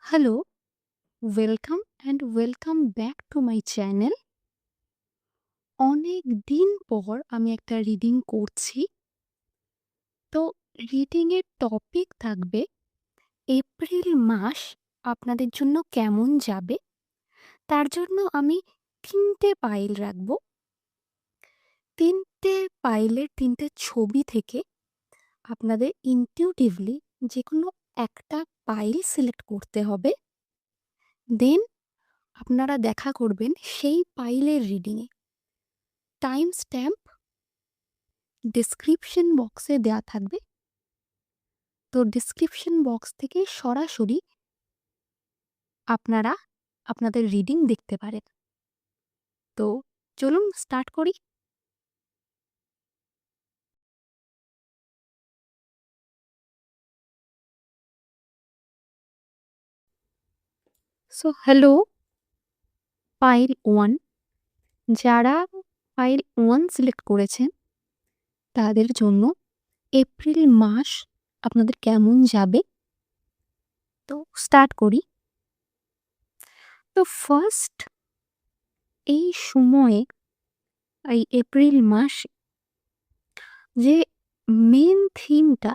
Hello, welcome back to my channel. অনেক দিন পর আমি একটা রিডিং করছি। তো রিডিং এর টপিক থাকবে এপ্রিল মাস আপনাদের জন্য কেমন যাবে। তার জন্য আমি ৩টে পাইল রাখবো। ৩টে পাইলের ৩টে ছবি থেকে আপনাদের ইনটিউটিভলি যেকোনো একটা পাইল সিলেক্ট করতে হবে। দেন আপনারা দেখা করবেন সেই পাইলের রিডিংয়ে। টাইম স্ট্যাম্প ডেসক্রিপশন বক্সে দেওয়া থাকবে। তো ডেসক্রিপশন বক্স থেকে সরাসরি আপনারা আপনাদের রিডিং দেখতে পারেন। তো চলুন স্টার্ট করি। সো হ্যালো, পাইল 1, যারা পাইল 1 সিলেক্ট করেছেন তাদের জন্য এপ্রিল মাস আপনাদের কেমন যাবে। তো স্টার্ট করি। তো ফার্স্ট, এই সময়ে এই এপ্রিল মাসে যে মেন থিমটা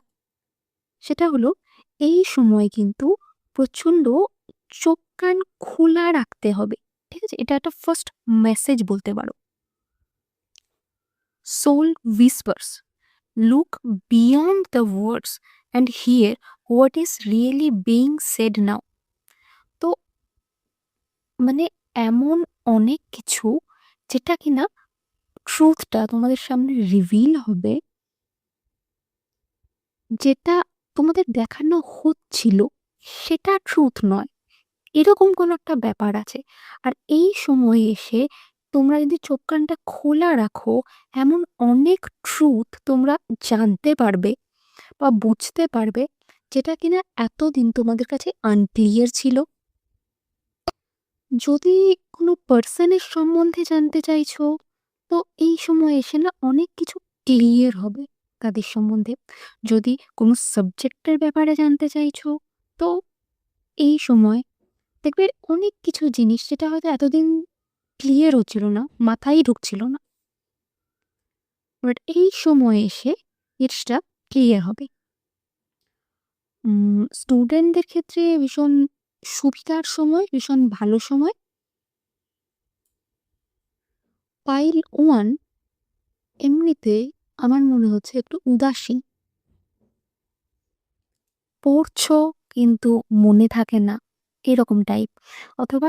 সেটা হলো এই সময় কিন্তু প্রচণ্ড চোখ কান খোলা রাখতে হবে। ঠিক আছে? এটা একটা ফার্স্ট মেসেজ বলতে পারো। Soul whispers, look beyond the words and hear what is really being said now. তো মানে এমন অনেক কিছু যেটা কিনা ট্রুথটা তোমাদের সামনে রিভিল হবে, যেটা তোমাদের দেখানো হচ্ছিল সেটা ট্রুথ নয়, এরকম কোনো একটা ব্যাপার আছে। আর এই সময়ে এসে তোমরা যদি চোখ কানটা খোলা রাখো, এমন অনেক ট্রুথ তোমরা জানতে পারবে বা বুঝতে পারবে যেটা কিনা এতদিন তোমাদের কাছে আনক্লিয়ার ছিল। যদি কোনো পার্সনের সম্বন্ধে জানতে চাইছো, তো এই সময় এসে না অনেক কিছু ক্লিয়ার হবে তাদের সম্বন্ধে। যদি কোনো সাবজেক্টের ব্যাপারে জানতে চাইছো, তো এই সময় দেখবে অনেক কিছু জিনিস যেটা হয়তো এতদিন ক্লিয়ার হচ্ছিল না, মাথায় ঢুকছিল না, বাট এই সময়ে এসে জিনিসটা ক্লিয়ার হবে। স্টুডেন্টদের ক্ষেত্রে ভীষণ সুবিধার সময়, ভীষণ ভালো সময়। পাইল 1 এমনিতে আমার মনে হচ্ছে একটু উদাসীন। পড়ছো কিন্তু মনে থাকে না, এরকম টাইপ। অথবা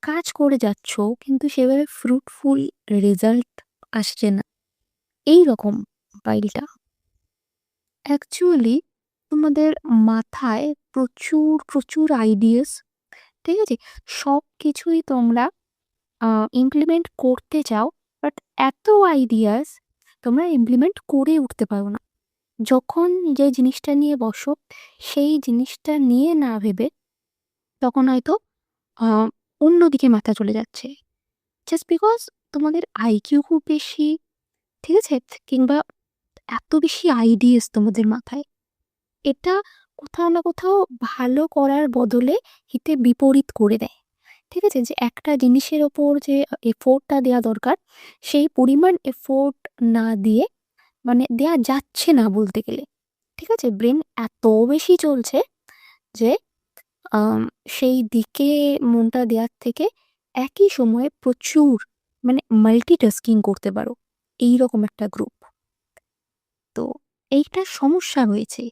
কাজ করে যাচ্ছো কিন্তু সেভাবে ফ্রুটফুল রেজাল্ট আসছে না, এই রকম পাইলটা। অ্যাকচুয়ালি তোমাদের মাথায় প্রচুর আইডিয়াস, ঠিক আছে? সব কিছুই তোমরা ইমপ্লিমেন্ট করতে চাও, বাট এত আইডিয়াস তোমরা ইমপ্লিমেন্ট করে উঠতে পারো না। যখন যে জিনিসটা নিয়ে বসো সেই জিনিসটা নিয়ে না ভেবে তখন হয়তো আহ, অন্যদিকে মাথা চলে যাচ্ছে, জাস্ট বিকজ তোমাদের আইকিউ খুব বেশি, ঠিক আছে? কিংবা এত বেশি আইডিয়াস তোমাদের মাথায়, এটা কোথাও না কোথাও ভালো করার বদলে হিতে বিপরীত করে দেয়। ঠিক আছে? যে একটা জিনিসের ওপর যে এফোর্টটা দেওয়া দরকার, সেই পরিমাণ এফোর্ট না দিয়ে, মানে দেয়া যাচ্ছে না বলতে গেলে। ঠিক আছে? ব্রেন এত বেশি চলছে যে আম সেই দিকে মনটা দেওয়ার থেকে একই সময়ে প্রচুর, মানে মাল্টিটাস্কিং করতে পারো, এইরকম একটা গ্রুপ। তো এইটা সমস্যা হয়েছে,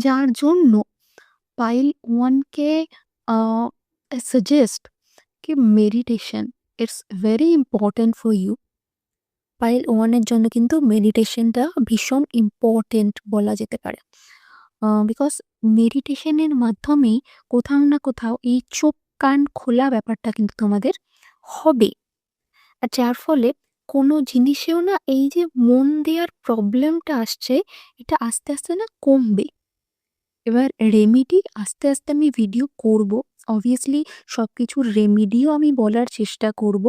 যার জন্য পাইল 1 কে সাজেস্ট कि meditation it's very important for you. Pile 1 এর জন্য কিন্তু মেডিটেশনটা ভীষণ ইম্পর্ট্যান্ট বলা যেতে পারে। বিকজ মেডিটেশনের মাধ্যমেই কোথাও না কোথাও এই চোখ কান খোলা ব্যাপারটা কিন্তু তোমাদের হবে। আর যার ফলে কোনো জিনিসেও না এই যে মন দেওয়ার প্রবলেমটা আসছে, এটা আস্তে আস্তে না কমবে। এবার রেমেডি আস্তে আস্তে আমি ভিডিও করব, অবভিয়াসলি সব কিছুর রেমেডিও আমি বলার চেষ্টা করব।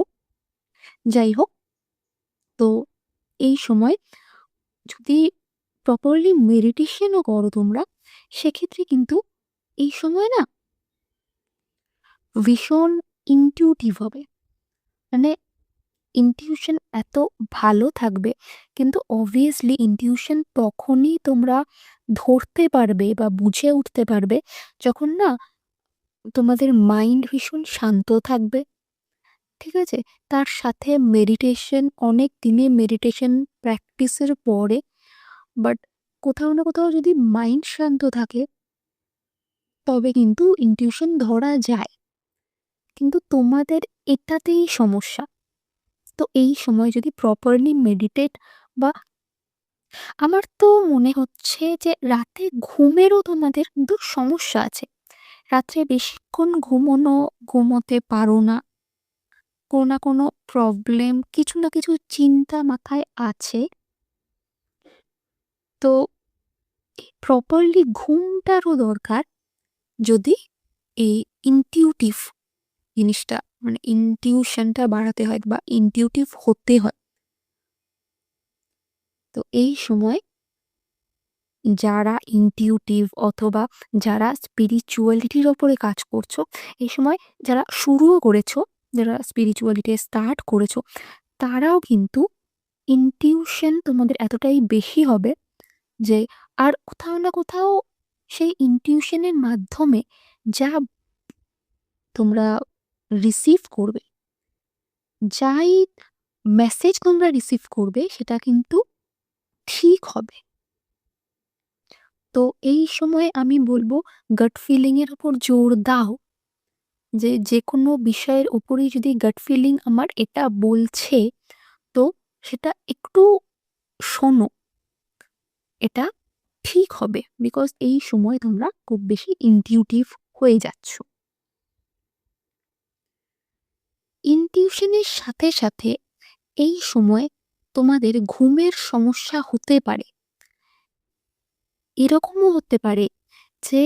যাই হোক, তো এই সময় যদি প্রপারলি মেডিটেশনও করো তোমরা, সেক্ষেত্রে কিন্তু এই সময় না ভীষণ ইনটিউটিভ হবে। মানে ইনটিউশন এত ভালো থাকবে, কিন্তু অবভিয়াসলি ইনটিউশন তখনই তোমরা ধরতে পারবে বা বুঝে উঠতে পারবে যখন না তোমাদের মাইন্ড ভীষণ শান্ত থাকবে। ঠিক আছে? তার সাথে মেডিটেশন, অনেক দিনে মেডিটেশন প্র্যাকটিসের পরে, বাট কোথাও না কোথাও যদি মাইন্ড শান্ত থাকে তবে কিন্তু ইনটিউশন ধরা যায়। কিন্তু তোমাদের এটাতেই সমস্যা। তো এই সময় যদি প্রপারলি মেডিটেট বা আমার তো মনে হচ্ছে যে রাতে ঘুমেরও তোমাদের কিন্তু সমস্যা আছে। রাত্রে বেশিক্ষণ ঘুমোতে পারো না। কোনো না কোনো প্রবলেম, কিছু না কিছু চিন্তা মাথায় আছে। তো প্রপারলি ঘুমটারও দরকার যদি এই ইনটিউটিভ জিনিসটা, মানে ইনটিউশনটা বাড়াতে হয় বা ইনটিউটিভ হতে হয়। তো এই সময় যারা ইনটিউটিভ অথবা যারা স্পিরিচুয়ালিটির ওপরে কাজ করছো, এই সময় যারা শুরুও করেছো, যারা স্পিরিচুয়ালিটি স্টার্ট করেছো, তারাও কিন্তু ইনটিউশন তোমাদের এতটাই বেশি হবে যে আর কোথাও না কোথাও সেই ইনটিউশনের মাধ্যমে যা তোমরা রিসিভ করবে, যাই মেসেজ তোমরা রিসিভ করবে সেটা কিন্তু ঠিক হবে। তো এই সময়ে আমি বলবো গাট ফিলিং এর উপর জোর দাও, যে যেকোনো বিষয়ের উপরেই যদি গাট ফিলিং আমার এটা বলছে, তো সেটা একটু শোনো, এটা ঠিক হবে। বিকজ এই সময় তোমরা খুব বেশি ইনটিউটিভ হয়ে যাচ্ছ। ইনটিউশনের সাথে সাথে এই সময় তোমাদের ঘুমের সমস্যা হতে পারে। এরকমও হতে পারে যে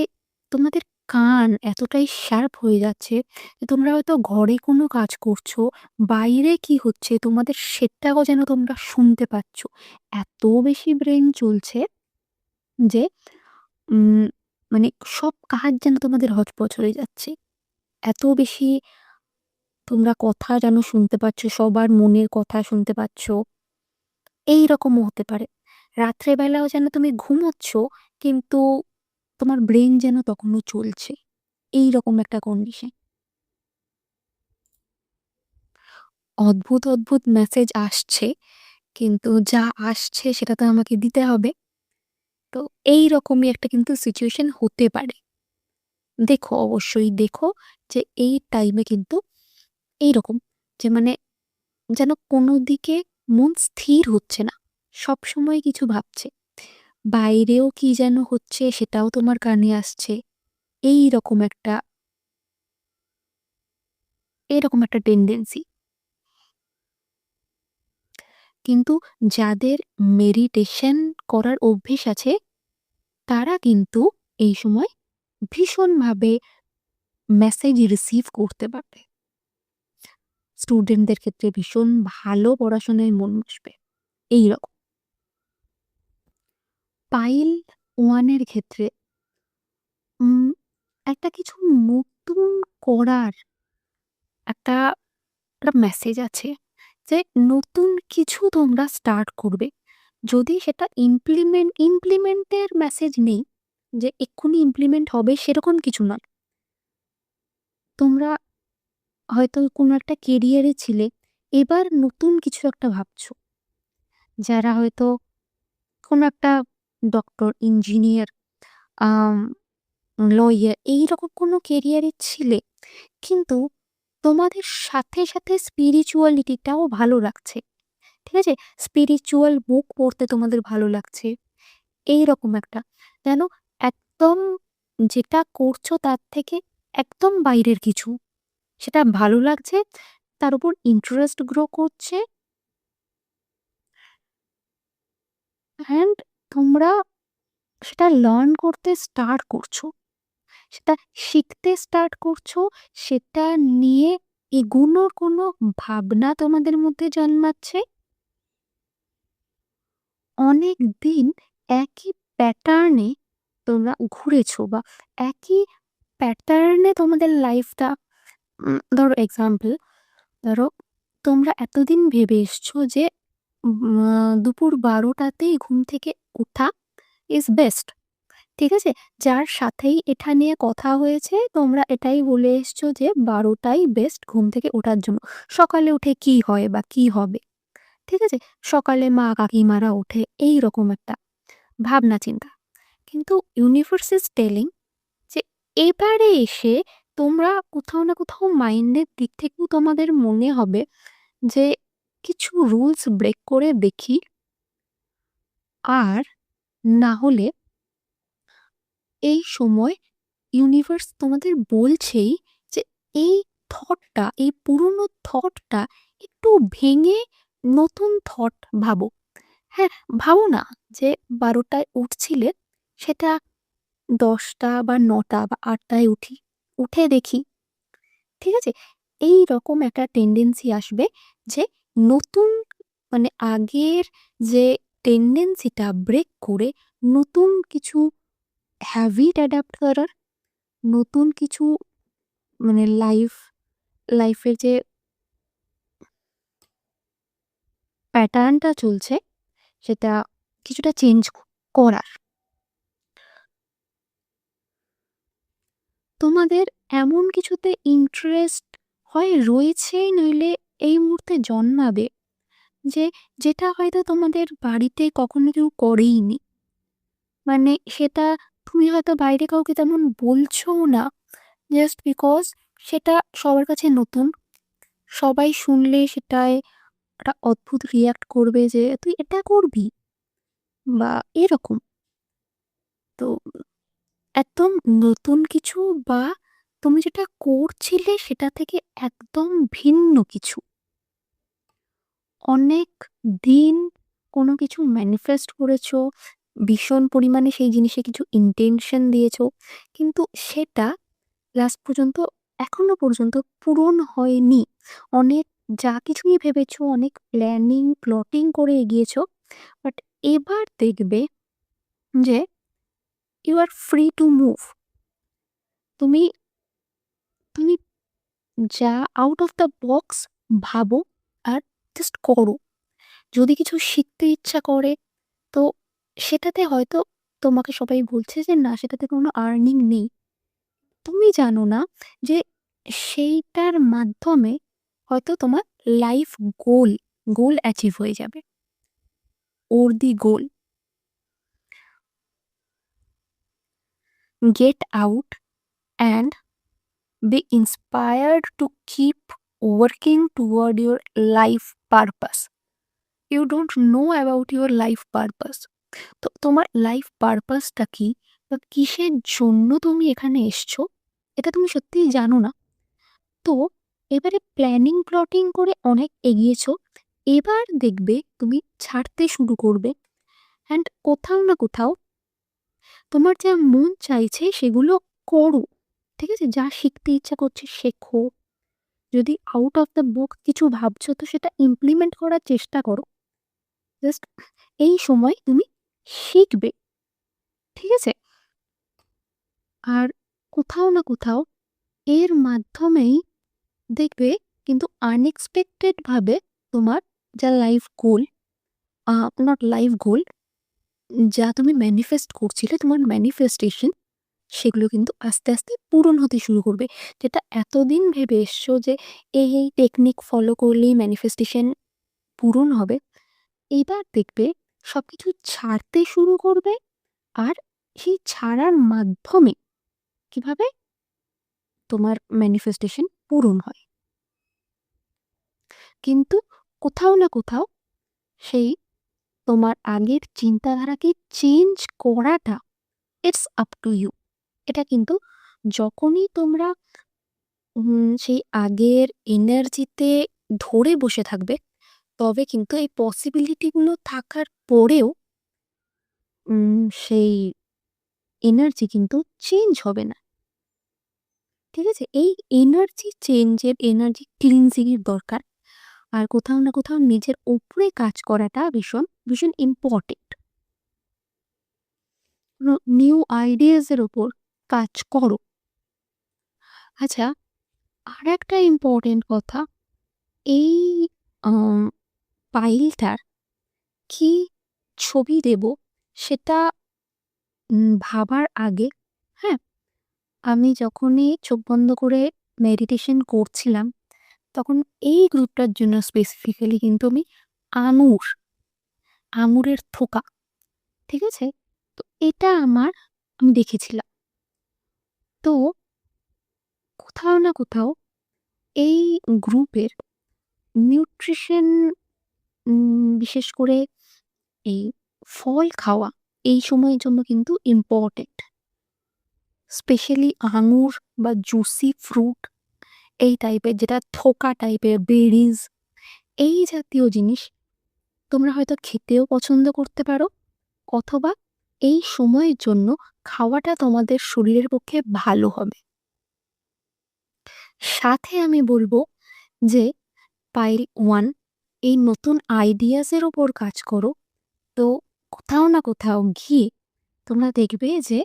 তোমাদের কান এতটাই শার্প হয়ে যাচ্ছে যে তোমরা হয়তো ঘরে কোনো কাজ করছো, বাইরে কি হচ্ছে তোমাদের সেটাও যেন তোমরা শুনতে পাচ্ছ। এত বেশি ব্রেন চলছে যে উম মানে সব কাজ যেন তোমাদের হচপচ হয়ে যাচ্ছে। এত বেশি তোমরা কথা যেন শুনতে পাচ্ছ, সবার মনের কথা শুনতে পাচ্ছ। এইরকমও হতে পারে। রাত্রে বেলাও যেন তুমি ঘুমোচ্ছ, কিন্তু তোমার ব্রেন যেন তখনও চলছে। এইরকম একটা কন্ডিশন। অদ্ভুত, অদ্ভুত মেসেজ আসছে, কিন্তু যা আসছে সেটা তো আমাকে দিতে হবে। তো এইরকমই একটা কিন্তু সিচুয়েশন হতে পারে। দেখো, অবশ্যই দেখো যে এই টাইমে কিন্তু এইরকম যে মানে যেন কোনো দিকে মন স্থির হচ্ছে না। সবসময় কিছু ভাবছে। বাইরেও কি যেন হচ্ছে সেটাও তোমার কানে আসছে। এইরকম একটা এরকম একটা টেনডেন্সি। কিন্তু যাদের মেডিটেশন করার অভ্যেস আছে তারা কিন্তু এই সময় ভীষণভাবে মেসেজ রিসিভ করতে পারবে। স্টুডেন্টদের ক্ষেত্রে ভীষণ ভালো পড়াশোনায় মন বসবে। এইরকম। পাইল 1 এর ক্ষেত্রে উম একটা কিছু নতুন করার একটা একটা মেসেজ আছে যে নতুন কিছু তোমরা স্টার্ট করবে। যদি সেটা ইমপ্লিমেন্টের মেসেজ নেই, যে এক্ষুনি ইমপ্লিমেন্ট হবে সেরকম কিছু নয়। তোমরা হয়তো কোনো একটা কেরিয়ারে ছিলে, এবার নতুন কিছু একটা ভাবছো। যারা হয়তো কোনো একটা ডক্টর, ইঞ্জিনিয়ার, আম লইয়ার এইরকম কোনো কেরিয়ারে ছিলে, কিন্তু তোমাদের সাথে, সাথে স্পিরিচুয়ালিটিটাও ভালো লাগছে। ঠিক আছে? স্পিরিচুয়াল বুক পড়তে তোমাদের ভালো লাগছে। এইরকম একটা যেন একদম যেটা করছো তার থেকে একদম বাইরের কিছু। সেটা ভালো লাগছে, তার উপর ইন্টারেস্ট গ্রো করছে, অ্যান্ড তোমরা সেটা লার্ন করতে স্টার্ট করছো। সেটা শিখতে স্টার্ট করছো, সেটা নিয়ে এগোনোর কোনো ভাবনা তোমাদের মধ্যে জন্মাচ্ছে। অনেকদিন একই প্যাটার্নে তোমরা ঘুরেছো বা একই প্যাটার্নে তোমাদের লাইফটা ধরো এক্সাম্পল, ধরো তোমরা এতদিন ভেবে এসছো যে দুপুর 12টাতেই ঘুম থেকে ওঠা ইজ বেস্ট। ঠিক আছে? যার সাথেই এটা নিয়ে কথা হয়েছে তোমরা এটাই বলে এসছো যে 12টাই বেস্ট ঘুম থেকে ওঠার জন্য। সকালে উঠে কি হয় বা কি হবে? ঠিক আছে? সকালে মা কাকিমারা ওঠে, এইরকম একটা ভাবনা চিন্তা। কিন্তু ইউনিভার্স ইজ টেলিং যে এবারে এসে তোমরা কোথাও না কোথাও মাইন্ডের দিক থেকেও তোমাদের মনে হবে যে কিছু রুলস ব্রেক করে দেখি, আর না হলে এই সময় ইউনিভার্স তোমাদের বলছেই যে এই থটটা, এই পুরনো থটটা একটু ভেঙে নতুন থট ভাবো। হ্যাঁ, ভাবো না যে 12টায় উঠছিলে সেটা 10টা বা 9টা বা 8টায় উঠি, উঠে দেখি। ঠিক আছে? এই রকম একটা টেন্ডেন্সি আসবে যে নতুন, মানে আগের যে টেন্ডেন্সিটা ব্রেক করে নতুন কিছু হ্যাবিট অ্যাডাপ্ট করার, নতুন কিছু, মানে লাইফের যে প্যাটার্নটা চলছে সেটা কিছুটা চেঞ্জ করার। তোমাদের এমন কিছুতে ইন্টারেস্ট হয় রয়েছে, নইলে এই মুহূর্তে জন্মাবে যে যেটা হয়তো তোমাদের বাড়িতে কখনো কেউ করেইনি। মানে সেটা তুমি হয়তো বাইরে কাউকে তেমন বলছোও না, জাস্ট বিকজ সেটা সবার কাছে নতুন। সবাই শুনলে সেটায় একটা অদ্ভুত রিয়াক্ট করবে যে তুই এটা করবি বা এরকম। তো একদম নতুন কিছু, বা তুমি যেটা করছিলে সেটা থেকে একদম ভিন্ন কিছু। অনেক দিন কোনো কিছু ম্যানিফেস্ট করেছো, ভীষণ পরিমাণে সেই জিনিসে কিছু ইন্টেনশন দিয়েছো, কিন্তু সেটা লাস্ট পর্যন্ত, এখনো পর্যন্ত পূরণ হয়নি। অনেক যা কিছুই ভেবেছো, অনেক প্লটিং করে এগিয়েছো, বাট এবার দেখবে যে you are free to move. তুমি তুমি যা আউট অফ দ্য বক্স ভাবো আর জাস্ট করো। যদি কিছু শিখতে ইচ্ছা করে তো সেটাতে হয়তো তোমাকে সবাই বলছে যে না, সেটাতে কোনো আর্নিং নেই। তুমি জানো না যে সেইটার মাধ্যমে হয়তো তোমার লাইফ গোল গোল অ্যাচিভ হয়ে যাবে। Or the goal, get out and be inspired to keep working toward your life purpose. You don't know about your life purpose. তো তোমার লাইফ পারপাসটা কি বা কিসের জন্য তুমি এখানে এসছো এটা তুমি সত্যিই জানো না। তো এবারে প্ল্যানিং করে অনেক এগিয়েছো, এবার দেখবে তুমি ছাড়তে শুরু করবে। অ্যান্ড কোথাও না কোথাও তোমার যা মন চাইছে সেগুলো করো। ঠিক আছে? যা শিখতে ইচ্ছা করছে শেখো। যদি আউট অফ দ্য বক্স কিছু ভাবছো তো সেটা ইমপ্লিমেন্ট করার চেষ্টা করো। জাস্ট এই সময় তুমি শিখবে। ঠিক আছে? আর কোথাও না কোথাও এর মাধ্যমেই দেখবে কিন্তু আনএক্সপেক্টেড ভাবে তোমার যা life goal, not life goal, যা তুমি ম্যানিফেস্ট করছিলে, তোমার ম্যানিফেস্টেশন, সেগুলো কিন্তু আস্তে আস্তে পূরণ হতে শুরু করবে। যেটা এতদিন ভেবে এসছো যে এই টেকনিক ফলো করলেই ম্যানিফেস্টেশন পূরণ হবে, এবার দেখবে সবকিছু ছাড়তে শুরু করবে। আর সেই ছাড়ার মাধ্যমে কিভাবে তোমার ম্যানিফেস্টেশন পূরণ হয়। কিন্তু কোথাও না কোথাও সেই তোমার আগের চিন্তাধারাকে চেঞ্জ করাটা, ইটস আপ টু ইউ। এটা কিন্তু যখনই তোমরা সেই আগের এনার্জিতে ধরে বসে থাকবে, তবে কিন্তু এই পসিবিলিটিগুলো থাকার পরেও সেই এনার্জি কিন্তু চেঞ্জ হবে না। ঠিক আছে? এই এনার্জি চেঞ্জের, এনার্জি ক্লিনজিং এর দরকার। আর কোথাও না কোথাও নিজের উপরে কাজ করাটা ভীষণ ভীষণ ইম্পর্টেন্ট। নিউ আইডিয়াস এর উপর কাজ করো। আচ্ছা, আরেকটা ইম্পর্টেন্ট কথা, এই আম পাইলটার কি ছবি দেব সেটা ভাবার আগে, হ্যাঁ? আমি যখনই চোখ বন্ধ করে মেডিটেশন করছিলাম, তখন এই গ্রুপটার জন্য স্পেসিফিক্যালি কিন্তু আমি আঙুর, আঙুরের থোকা, ঠিক আছে? তো এটা আমি দেখেছিলাম। তো কোথাও না কোথাও এই গ্রুপের নিউট্রিশন, বিশেষ করে এই ফল খাওয়া এই সময়ের জন্য কিন্তু ইম্পর্টেন্ট। স্পেশালি আঙুর বা জুসি ফ্রুট এই টাইপের, যেটা থোকা টাইপের বেরিজ, এই জাতীয় জিনিস তোমরা হয়তো খেতেও পছন্দ করতে পারো, অথবা এই সময়ের জন্য খাওয়াটা তোমাদের শরীরের পক্ষে ভালো হবে। সাথে আমি বলবো যে পাইল 1 এই নতুন আইডিয়াস এর উপর কাজ করো। তো কোথাও না কোথাও গিয়ে তোমরা দেখবে যে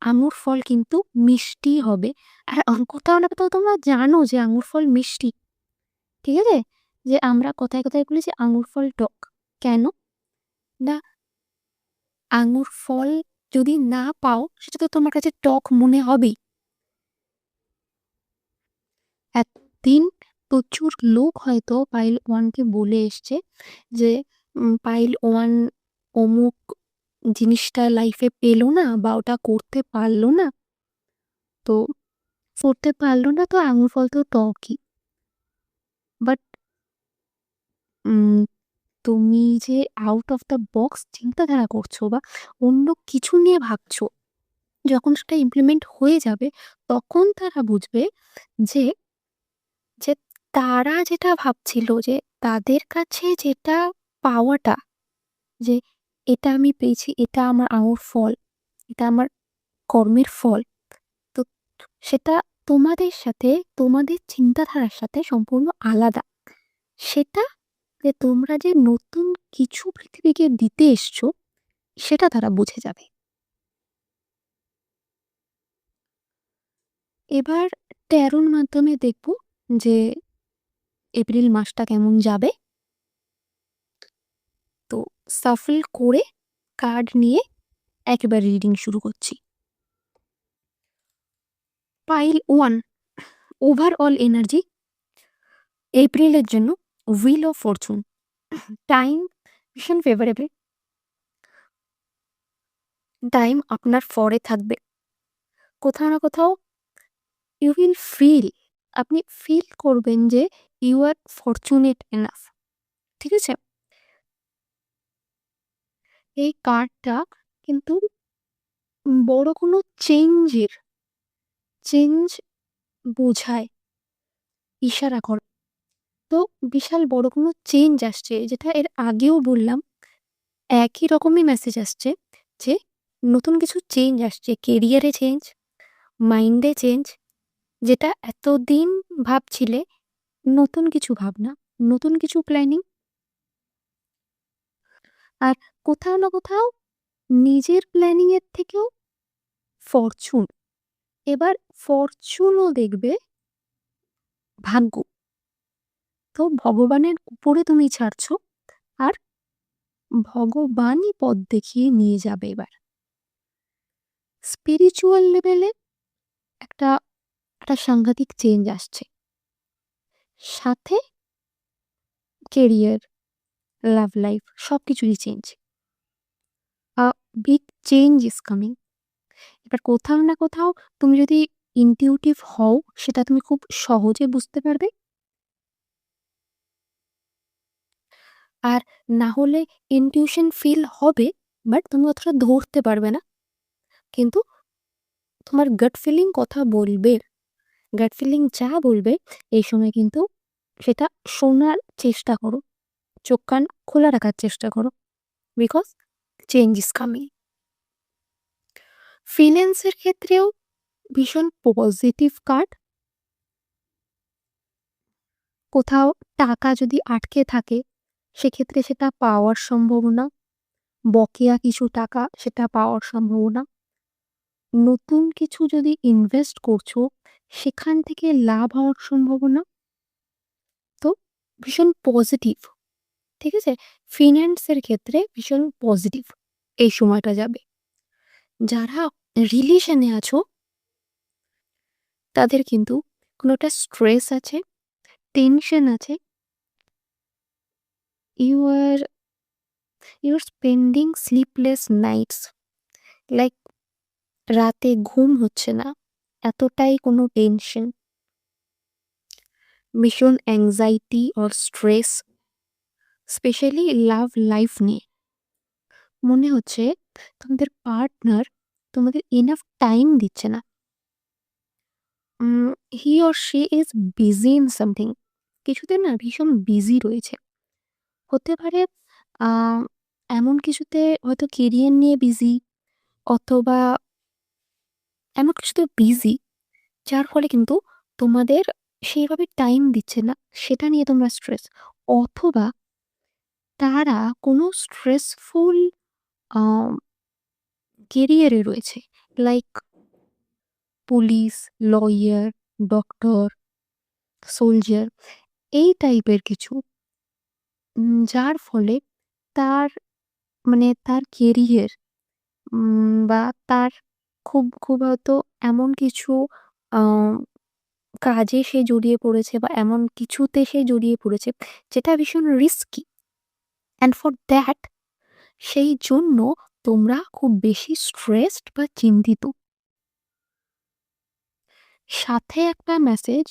আঙুর ফল কিন্তু মিষ্টি হবে। আর কোথাও না কোথাও তোমরা জানো যে আঙুর ফল মিষ্টি। ঠিক আছে? যে আমরা কথায়, কথায় বলি যে আঙুর ফল টক। কেন? না, আঙুর ফল যদি না পাও সেটা তো তোমার কাছে টক মনে হবেই। এতদিন প্রচুর লোক হয়তো পাইল 1 কে বলে এসছে যে পাইল 1 অমুক জিনিসটা লাইফে পেল না বা ওটা করতে পারল না। তো করতে পারল না, তো আঙুর ফল তো টকই। বাট উম তুমি যে আউট অফ দ্য বক্স চিন্তাধারা করছো বা অন্য কিছু নিয়ে ভাবছো, যখন সেটা ইমপ্লিমেন্ট হয়ে যাবে তখন তারা বুঝবে যে, যে তারা যেটা ভাবছিল যে তাদের কাছে যেটা পাওয়াটা, যে এটা আমি পেয়েছি, এটা আমার আঙুর ফল, এটা আমার কর্মের ফল। তো সেটা তোমাদের সাথে, তোমাদের চিন্তাধারার সাথে সম্পূর্ণ আলাদা। সেটা যে তোমরা যে নতুন কিছু পৃথিবীকে দিতে এসছো, সেটা তারা বুঝে যাবে। এবার ট্যারোর মাধ্যমে দেখব যে এপ্রিল মাসটা কেমন যাবে। তো সাফল করে কার্ড নিয়ে একেবারে রিডিং শুরু করছি। পাইল 1 ওভারঅল এনার্জি এপ্রিলের জন্য হুইল অফ ফরচুন। টাইম ভীষণ ফেভারেবল। টাইম আপনার ফরে থাকবে। কোথাও না কোথাও ইউ উইল ফিল, আপনি ফিল করবেন যে ইউ আর ফরচুনেট এনাফ। ঠিক আছে? এই কার্ডটা কিন্তু বড় কোনো চেঞ্জ বোঝায়, ইশারা করে। তো বিশাল বড় কোনো চেঞ্জ আসছে, যেটা এর আগেও বললাম, একই রকমই মেসেজ আসছে যে নতুন কিছু চেঞ্জ আসছে। কেরিয়ারে চেঞ্জ, মাইন্ডে চেঞ্জ, যেটা এতদিন ভাবছিলে, নতুন কিছু ভাবনা, নতুন কিছু প্ল্যানিং। আর কোথাও না কোথাও নিজের প্ল্যানিং এর থেকেও ফরচুন। এবার ফরচুনও দেখবে ভাগ্য। তো ভগবানের উপরে তুমি ছাড়ছো, আর ভগবানই পথ দেখিয়ে নিয়ে যাবে এবার। স্পিরিচুয়াল লেভেলে একটা একটা সাংঘাতিক চেঞ্জ আসছে। সাথে কেরিয়ার, লাভ লাইফ সবকিছুরই change. A big change is coming. এবার কোথাও না কোথাও তুমি যদি ইনটিউটিভ হও, সেটা তুমি খুব সহজে বুঝতে পারবে। আর না হলে ইনটিউশন ফিল হবে, বাট তুমি অতটা ধরতে পারবে না। কিন্তু তোমার গাট ফিলিং কথা বলবে। গাট ফিলিং যা বলবে এই সময় কিন্তু সেটা শোনার চেষ্টা করো। চোখ কান খোলা রাখার চেষ্টা করো। Because change is coming. ফিন্যান্সের ক্ষেত্রেও ভীষণ পজিটিভ কার্ড। কোথাও টাকা যদি আটকে থাকে, সেক্ষেত্রে সেটা পাওয়ার সম্ভাবনা। বকেয়া কিছু টাকা, সেটা পাওয়ার সম্ভাবনা। নতুন কিছু যদি ইনভেস্ট করছো, সেখান থেকে লাভ হওয়ার সম্ভাবনা তো ভীষণ পজিটিভ। ঠিক আছে? ফিন্যান্সের ক্ষেত্রে ভীষণ পজিটিভ এই সময়টা যাবে। যারা রিলেশনে আছো তাদের কিন্তু কোনো একটা স্ট্রেস আছে, টেনশন আছে। You are you are spending sleepless nights, like রাতে ঘুম হচ্ছে না। এতটাই কোনো টেনশন, ভীষণ anxiety or stress, specially love life নিয়ে। মনে হচ্ছে তোমাদের পার্টনার তোমাদের এনাফ টাইম দিচ্ছে না। He or she is busy in something. কিছুতে না ভীষণ বিজি রয়েছে। হতে পারে আহ, এমন কিছুতে হয়তো কেরিয়ার নিয়ে বিজি, অথবা এমন কিছুতে বিজি যার ফলে কিন্তু তোমাদের সেইভাবে টাইম দিচ্ছে না, সেটা নিয়ে তোমরা স্ট্রেস। অথবা তারা কোনো স্ট্রেসফুল কেরিয়ারে রয়েছে, like police, lawyer, doctor, soldier, এই টাইপের কিছু। যার ফলে তার তার কেরিয়ার বা তার খুব খুব হয়তো এমন কিছু আহ, কাজে সে জড়িয়ে পড়েছে বা এমন কিছুতে সে জড়িয়ে পড়েছে যেটা ভীষণ রিস্কি। অ্যান্ড ফর দ্যাট, সেই জন্য তোমরা খুব বেশি স্ট্রেসড বা চিন্তিত। সাথে একটা মেসেজ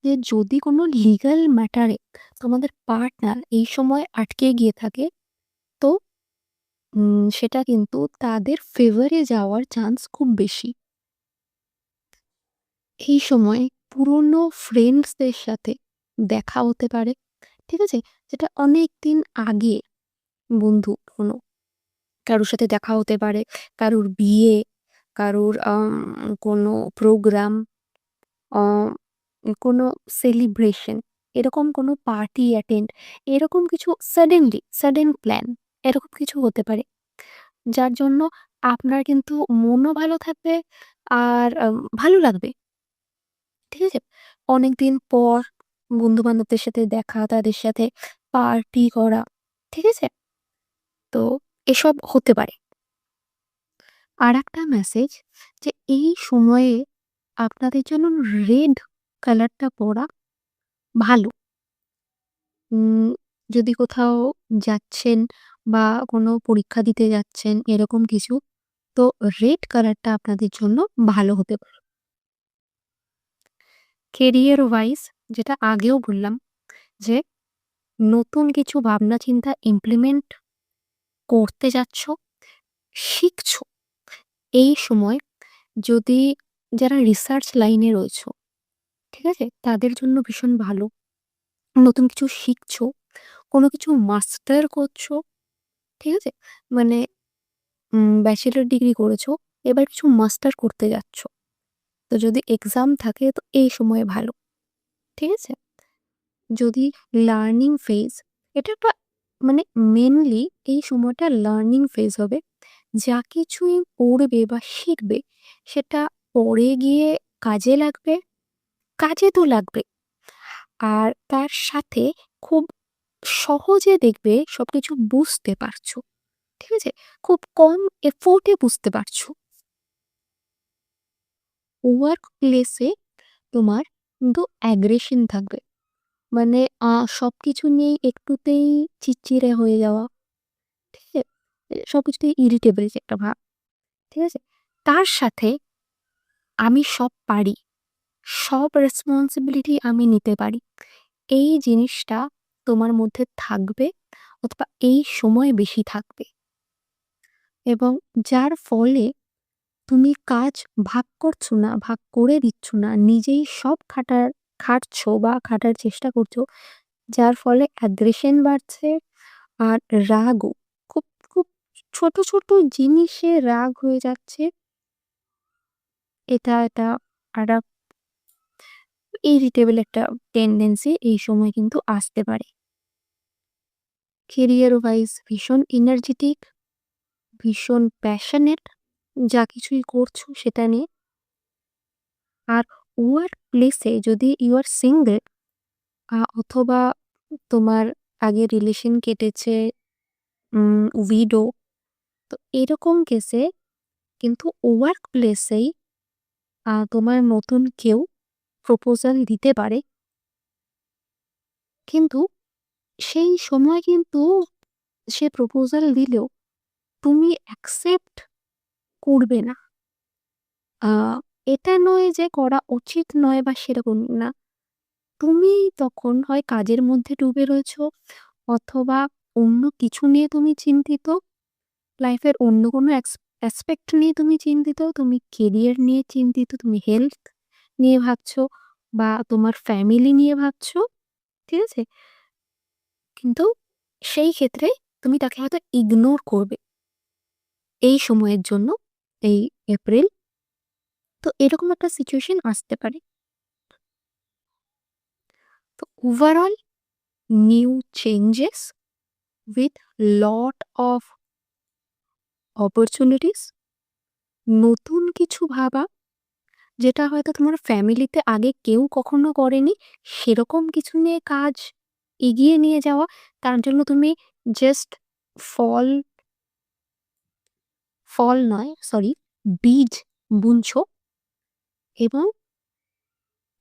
যে যদি কোনো লিগ্যাল ম্যাটারে তোমাদের পার্টনার এই সময় আটকে গিয়ে থাকে, তো সেটা কিন্তু তাদের ফেভারে যাওয়ার চান্স খুব বেশি। এই সময় পুরনো ফ্রেন্ডসদের সাথে দেখা হতে পারে। ঠিক আছে? যেটা অনেক দিন আগে বন্ধু কোনো কারোর সাথে দেখা হতে পারে, কারোর বিয়ে, কারোর কোনো প্রোগ্রাম, কোনো সেলিব্রেশন, এরকম কোনো পার্টি অ্যাটেন্ড, এরকম কিছু সাডেন প্ল্যান, এরকম কিছু হতে পারে। যার জন্য আপনার কিন্তু মনও ভালো থাকবে আর ভালো লাগবে। ঠিক আছে? অনেকদিন পর বন্ধু-বান্ধবদের সাথে দেখা, তাদের সাথে পার্টি করা। ঠিক আছে? তো এসব হতে পারে। আরেকটা মেসেজ যে এই সময়ে আপনাদের জন্য রেড কালারটা পরা ভালো। উম যদি কোথাও যাচ্ছেন বা কোনো পরীক্ষা দিতে যাচ্ছেন এরকম কিছু, তো রেড কালারটা আপনাদের জন্য ভালো হতে পারে। কেরিয়ার ওয়াইজ যেটা আগেও বললাম যে নতুন কিছু ভাবনা চিন্তা ইমপ্লিমেন্ট করতে যাচ্ছ, শিখছো। এই সময় যদি যারা রিসার্চ লাইনে রয়েছো, ঠিক আছে? তাদের জন্য ভীষণ ভালো। নতুন কিছু শিখছো, কোনো কিছু মাস্টার করছো, ঠিক আছে? মানে ব্যাচেলর ডিগ্রি করেছো, এবার কিছু মাস্টার করতে যাচ্ছ। তো যদি এক্সাম থাকে তো এই সময় ভালো। ঠিক আছে? যদি লার্নিং ফেজ, এটা একটা মেনলি এই সময়টা লার্নিং ফেজ হবে। যা কিছুই পড়বে বা শিখবে সেটা পরে গিয়ে কাজে লাগবে, কাজে তো লাগবে। আর তার সাথে খুব সহজে দেখবে সবকিছু বুঝতে পারছো। ঠিক আছে? খুব কম এফোর্টে বুঝতে পারছো। ওয়ার্ক প্লেসে তোমার কিন্তু অ্যাগ্রেশন থাকবে। মানে সবকিছু নিয়েই একটুতেই চিড়চিড়ে হয়ে যাওয়া। ঠিক আছে? সবকিছুতেই ইরিটেবল যে একটা ভাব। ঠিক আছে? তার সাথে আমি সব পারি, সব রেসপন্সিবিলিটি আমি নিতে পারি। এই জিনিসটা তোমার মধ্যে থাকবে, অথবা এই সময় বেশি থাকবে। এবং যার ফলে তুমি কাজ ভাগ করছো না, ভাগ করে দিচ্ছ না। নিজেই সব খাটছো বা খাটার চেষ্টা করছো। যার ফলে অ্যাগ্রেশন বাড়ছে আর রাগও। খুব, খুব ছোট, ছোট জিনিসে রাগ হয়ে যাচ্ছে। এটা একটা ইরিটেবল একটা টেনডেন্সি এই সময় কিন্তু আসতে পারে। কেরিয়ার ওয়াইজ ভীষণ এনার্জেটিক, ভীষণ প্যাশনেট যা কিছুই করছো সেটা নিয়ে। আর ওয়ার্ক প্লেসে যদি ইউ আর সিঙ্গেল অথবা তোমার আগে রিলেশন কেটেছে, উইডো, তো এরকম কেসে কিন্তু ওয়ার্ক প্লেসেই তোমার নতুন কেউ প্রপোজাল দিতে পারে, কিন্তু সেই সময় কিন্তু সে প্রপোজাল দিলেও তুমি অ্যাকসেপ্ট করবে না। এটা নয় যে করা উচিত নয় বা সেরকম না, তুমি তখন হয় কাজের মধ্যে ডুবে রয়েছো, অথবা অন্য কিছু নিয়ে তুমি চিন্তিত, লাইফের অন্য কোনো অ্যাসপেক্ট নিয়ে তুমি চিন্তিত, তুমি কেরিয়ার নিয়ে চিন্তিত, তুমি হেলথ নিয়ে ভাবছো বা তোমার ফ্যামিলি নিয়ে ভাবছো, ঠিক আছে? কিন্তু সেই ক্ষেত্রে তুমি তাকে হয়তো ইগনোর করবে এই সময়ের জন্য, এই এপ্রিল। তো এরকম একটা সিচুয়েশন আসতে পারে। তো overall new changes with lot of opportunities, নতুন কিছু ভাবা যেটা হয়তো তোমার ফ্যামিলিতে আগে কেউ কখনো করেনি, সেরকম কিছু নিয়ে কাজ এগিয়ে নিয়ে যাওয়া। তার জন্য তুমি জাস্ট ফল ফল নয়, সরি, বীজ বুনছো, এবং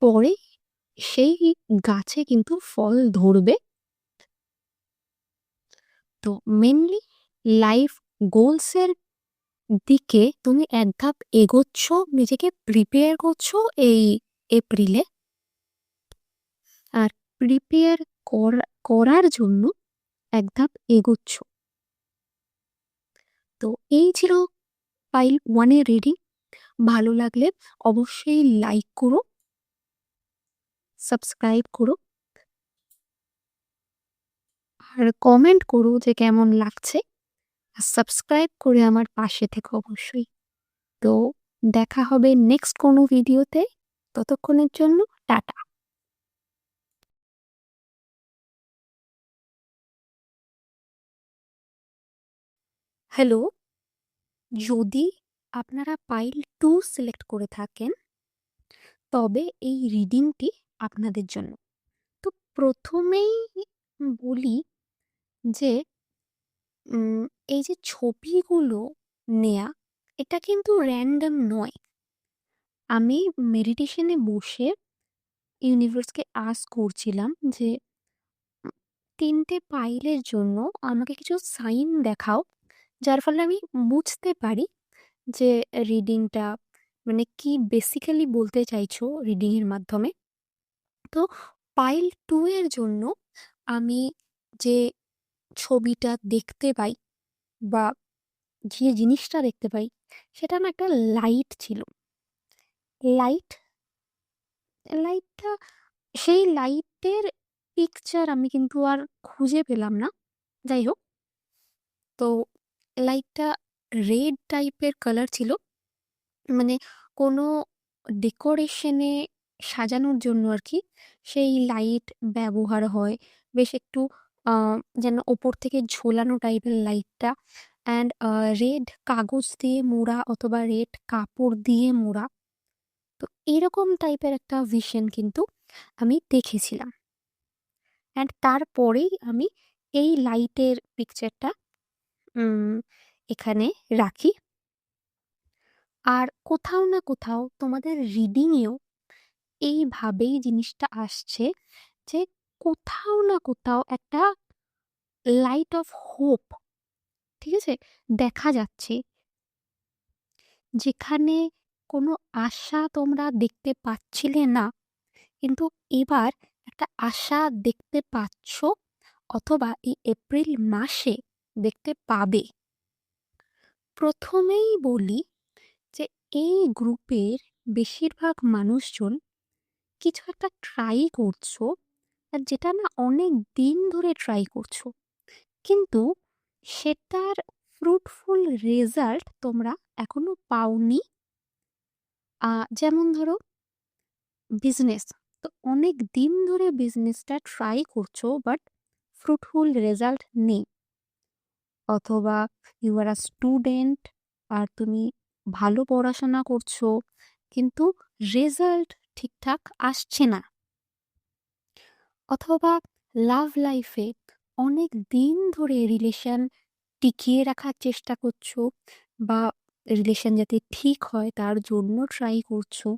পরে সেই গাছে কিন্তু ফল ধরবে। তো মেনলি লাইফ গোলসের দিকে তুমি এক ধাপ এগোচ্ছ, নিজেকে প্রিপেয়ার করছো এই এপ্রিলে। আর প্রিপেয়ার করার জন্য এক ধাপ এগোচ্ছ। তো এই ছিল পাইল 1 এর রিডিং। ভালো লাগলে অবশ্যই লাইক করো, সাবস্ক্রাইব করো, আর কমেন্ট করো যে কেমন লাগছে। আর সাবস্ক্রাইব করে আমার পাশে থেকো অবশ্যই। তো দেখা হবে নেক্সট কোনো ভিডিওতে। ততক্ষণের জন্য টাটা। হ্যালো, যদি আপনারা পাইল 2 সিলেক্ট করে থাকেন, তবে এই রিডিংটি আপনাদের জন্য। তো প্রথমেই বলি যে এই যে ছবিগুলো নেয়া, এটা কিন্তু র্যান্ডম নয়। আমি মেডিটেশনে বসে ইউনিভার্সকে আস্ক করছিলাম যে 3টে পাইলের জন্য আমাকে কিছু সাইন দেখাও, যার ফলে আমি বুঝতে পারি যে রিডিংটা মানে কি বেসিক্যালি বলতে চাইছো রিডিংয়ের মাধ্যমে। তো পাইল 2 এর জন্য আমি যে ছবিটা দেখতে পাই বা যে জিনিসটা দেখতে পাই, সেটা না একটা লাইট ছিল। লাইট লাইটটা সেই লাইটের পিকচার আমি কিন্তু আর খুঁজে পেলাম না। যাই হোক, তো লাইটটা রেড টাইপের কালার ছিল, মানে কোনো ডেকোরেশনে সাজানোর জন্য আর কি সেই লাইট ব্যবহার হয়। বেশ একটু যেন ওপর থেকে ঝোলানো টাইপের লাইটটা, অ্যান্ড রেড কাগজ দিয়ে মোড়া অথবা রেড কাপড় দিয়ে মোড়া। তো এরকম টাইপের একটা ভিশন কিন্তু আমি দেখেছিলাম, অ্যান্ড তারপরেই আমি এই লাইটের পিকচারটা এখানে রাখি। আর কোথাও না কোথাও তোমাদের রিডিংয়েও এইভাবেই জিনিসটা আসছে যে কোথাও না কোথাও একটা লাইট অফ হোপ, ঠিক আছে, দেখা যাচ্ছে, যেখানে কোনো আশা তোমরা দেখতে পাচ্ছিলে না, কিন্তু এবার একটা আশা দেখতে পাচ্ছ, অথবা এই এপ্রিল মাসে দেখতে পাবে। প্রথমেই বলি যে এই গ্রুপের বেশিরভাগ মানুষজন কিছু একটা ট্রাই করছো, আর যেটা না অনেক দিন ধরে ট্রাই করছো, কিন্তু সেটার ফ্রুটফুল রেজাল্ট তোমরা এখনো পাওনি। যেমন ধরো বিজনেস, তো অনেক দিন ধরে বিজনেসটা ট্রাই করছো বাট ফ্রুটফুল রেজাল্ট নেই। অথবা ইউ আর আ স্টুডেন্ট আর তুমি ভালো পড়াশোনা করছো, কিন্তু রেজাল্ট ঠিকঠাক আসছে না, অথবা লাভ লাইফে অনেক দিন ধরে রিলেশন টিকিয়ে রাখার চেষ্টা করছো, বা রিলেশন যাতে ঠিক হয় তার জন্য ট্রাই করছো,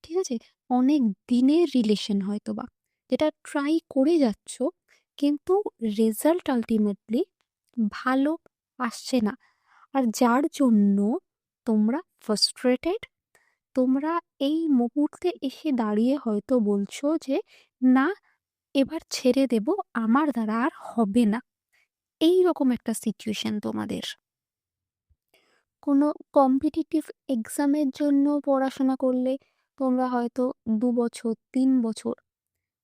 ঠিক আছে? অনেক দিনের রিলেশন হয়তো বা, যেটা ট্রাই করে যাচ্ছ, কিন্তু রেজাল্ট আলটিমেটলি ভালো আসছে না। আর যার জন্য তোমরা ফ্রাস্ট্রেটেড, তোমরা এই মুহূর্তে এসে দাঁড়িয়ে হয়তো বলছো যে না, এবার ছেড়ে দেব, আমার দ্বারা আর হবে না। এই রকম একটা সিচুয়েশন তোমাদের। কোনো কম্পিটিটিভ এক্সামের জন্য পড়াশোনা করলে তোমরা হয়তো 2 বছর 3 বছর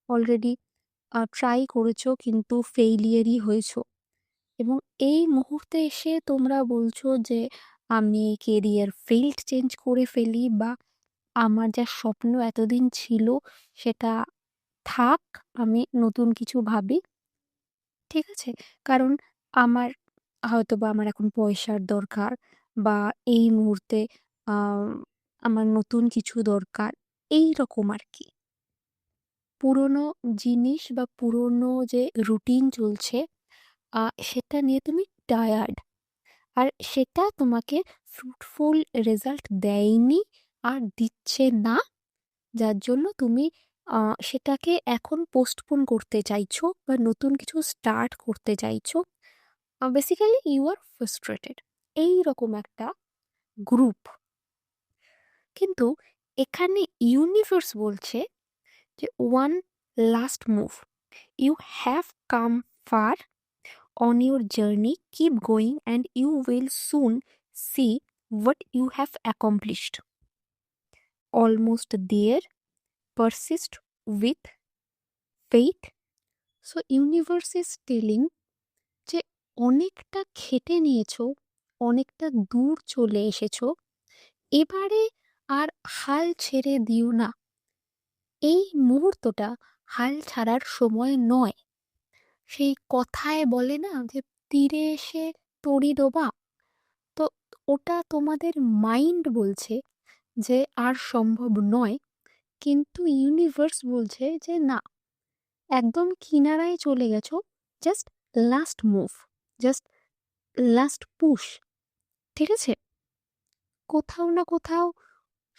অলরেডি ট্রাই করেছো, কিন্তু ফেইলিয়ারই হয়েছো, এবং এই মুহূর্তে এসে তোমরা বলছো যে আমি কেরিয়ার ফিল্ড চেঞ্জ করে ফেলি, বা আমার যা স্বপ্ন এতদিন ছিল সেটা থাক, আমি নতুন কিছু ভাবি। ঠিক আছে? কারণ আমার হয়তোবা আমার এখন পয়সার দরকার, বা এই মুহূর্তে আম আমার নতুন কিছু দরকার, এইরকম আরকি। পুরোনো জিনিস বা পুরোনো যে রুটিন চলছে, সেটা নিয়ে তুমি টায়ার্ড। আর সেটা তোমাকে ফ্রুটফুল রেজাল্ট দেয়নি, আর দিচ্ছে না। যার জন্য তুমি সেটাকে এখন পোস্টপোন করতে চাইছো, বা নতুন কিছু স্টার্ট করতে চাইছো। বেসিক্যালি ইউ আর ফ্রাস্ট্রেটেড, এইরকম একটা গ্রুপ। কিন্তু এখানে ইউনিভার্স বলছে যে one last move, you have come far on your journey, keep going, and you will soon see what you have accomplished. Almost there, persist with faith. So universe is telling যে অনেকটা খেটে নিয়েছো, অনেকটা দূর চলে এসেছো, এবারে আর হাল ছেড়ে দিও না। এই মুহূর্তটা হাল ছাড়ার সময় নয়। সেই কথায় বলে না যে তীরে এসে তরি ডোবা, তো ওটা তোমাদের মাইন্ড বলছে যে আর সম্ভব নয়। কিন্তু ইউনিভার্স বলছে যে না, একদম কিনারায় চলে গেছো, just last move, just last push. ঠিক আছে? কোথাও না কোথাও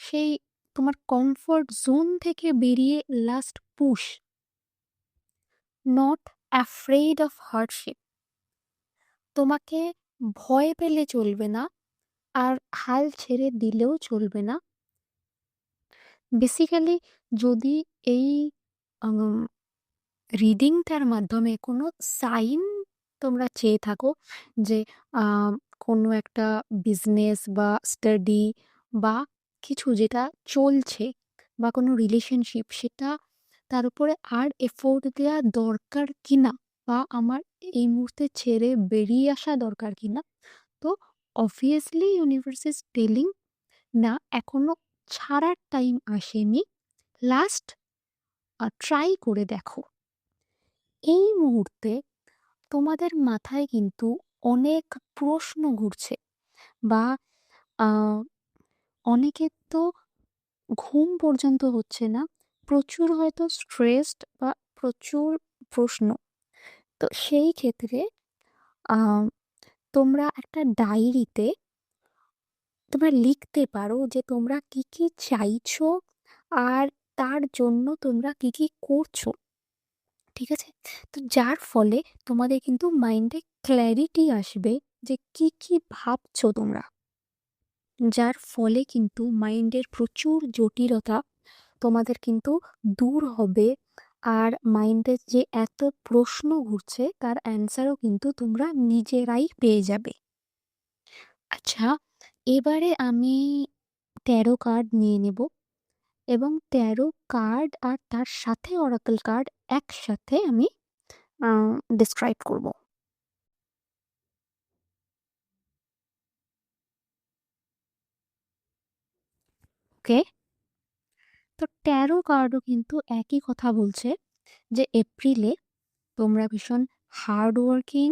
সেই তোমার কমফর্ট জোন থেকে বেরিয়ে last push. Not afraid of hardship. তোমাকে ভয় পেলে চলবে না, আর হাল ছেড়ে দিলেও চলবে না। বেসিক্যালি যদি এই রিডিংটার মাধ্যমে কোনো সাইন তোমরা চেয়ে থাকো যে আহ, কোনো একটা বিজনেস বা স্টাডি বা কিছু যেটা চলছে, বা কোনো রিলেশনশিপ, সেটা তার উপরে আর এফোর্ট দেওয়া দরকার কিনা, বা আমার এই মুহূর্তে ছেড়ে বেরিয়ে আসা দরকার কিনা, তো অবভিয়াসলি ইউনিভার্স ইজ টেলিং না, এখনো ছাড়ার টাইম আসেনি, লাস্ট ট্রাই করে দেখো। এই মুহূর্তে তোমাদের মাথায় কিন্তু অনেক প্রশ্ন ঘুরছে, বা আহ, অনেকের তো ঘুম পর্যন্ত হচ্ছে না, প্রচুর হয়তো স্ট্রেসড, বা প্রচুর প্রশ্ন। তো সেই ক্ষেত্রে আহ, তোমরা একটা ডায়েরিতে তোমরা লিখতে পারো যে তোমরা কি কি চাইছো, আর তার জন্য তোমরা কি কি করছো। ঠিক আছে? তো যার ফলে তোমাদের কিন্তু মাইন্ডে ক্ল্যারিটি আসবে যে কি কি ভাবছো তোমরা, যার ফলে কিন্তু মাইন্ডের প্রচুর জটিলতা তোমাদের কিন্তু দূর হবে। আর মাইন্ডে যে এত প্রশ্ন ঘুরছে তার অ্যান্সারও কিন্তু তোমরা নিজেরাই পেয়ে যাবে। আচ্ছা, এবারে আমি 13 কার্ড নিয়ে নেব, এবং 13 কার্ড আর তার সাথে অরাকল কার্ড একসাথে আমি ডিসক্রাইব করব। ওকে? তো 13 কার্ডও কিন্তু একই কথা বলছে যে এপ্রিলে তোমরা ভীষণ হার্ড ওয়ার্কিং,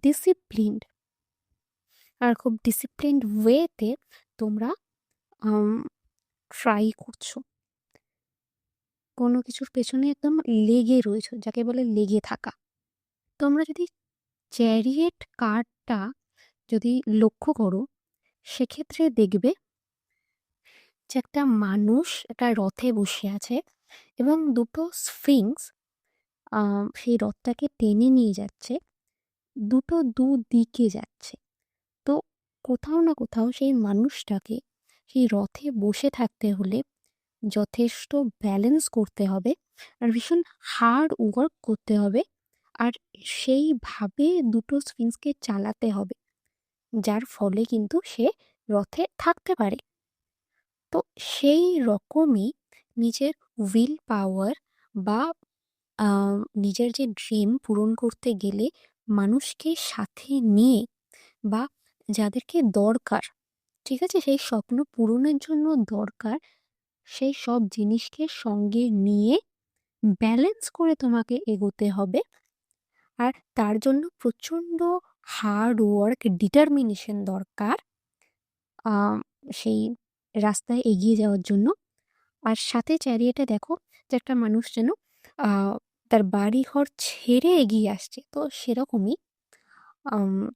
ডিসিপ্লিনড, আর খুব ডিসিপ্লিনড ওয়েতে তোমরা ট্রাই করছো। কোনো কিছুর পেছনে একদম লেগে রয়েছো, যাকে বলে লেগে থাকা। তোমরা যদি চ্যারিয়েট কার্ডটা যদি লক্ষ্য করো, সেক্ষেত্রে দেখবে যে একটা মানুষ একটা রথে বসে আছে এবং দুটো স্ফিংস সেই রথটাকে টেনে নিয়ে যাচ্ছে, দুটো দুদিকে যাচ্ছে। তো কোথাও না কোথাও সেই মানুষটাকে সেই রথে বসে থাকতে হলে যথেষ্ট ব্যালেন্স করতে হবে আর ভীষণ হার্ড ওয়ার্ক করতে হবে, আর সেইভাবে দুটো স্ফিংসকে চালাতে হবে, যার ফলে কিন্তু সে রথে থাকতে পারে। তো সেই রকমই নিজের উইল পাওয়ার বা নিজের যে ড্রিম পূরণ করতে গেলে মানুষকে সাথে নিয়ে বা যাদেরকে দরকার, ঠিক আছে, সেই স্বপ্ন পূরণের জন্য দরকার, সেই সব জিনিসকে সঙ্গে নিয়ে ব্যালেন্স করে তোমাকে এগোতে হবে। আর তার জন্য প্রচণ্ড হার্ড ওয়ার্ক, ডিটারমিনেশন দরকার সেই রাস্তায় এগিয়ে যাওয়ার জন্য। আর সাথে চ্যারিয়েটে দেখো যে একটা মানুষ যেন তার বাড়ি ঘর ছেড়ে এগিয়ে আসছে। তো সেরকমই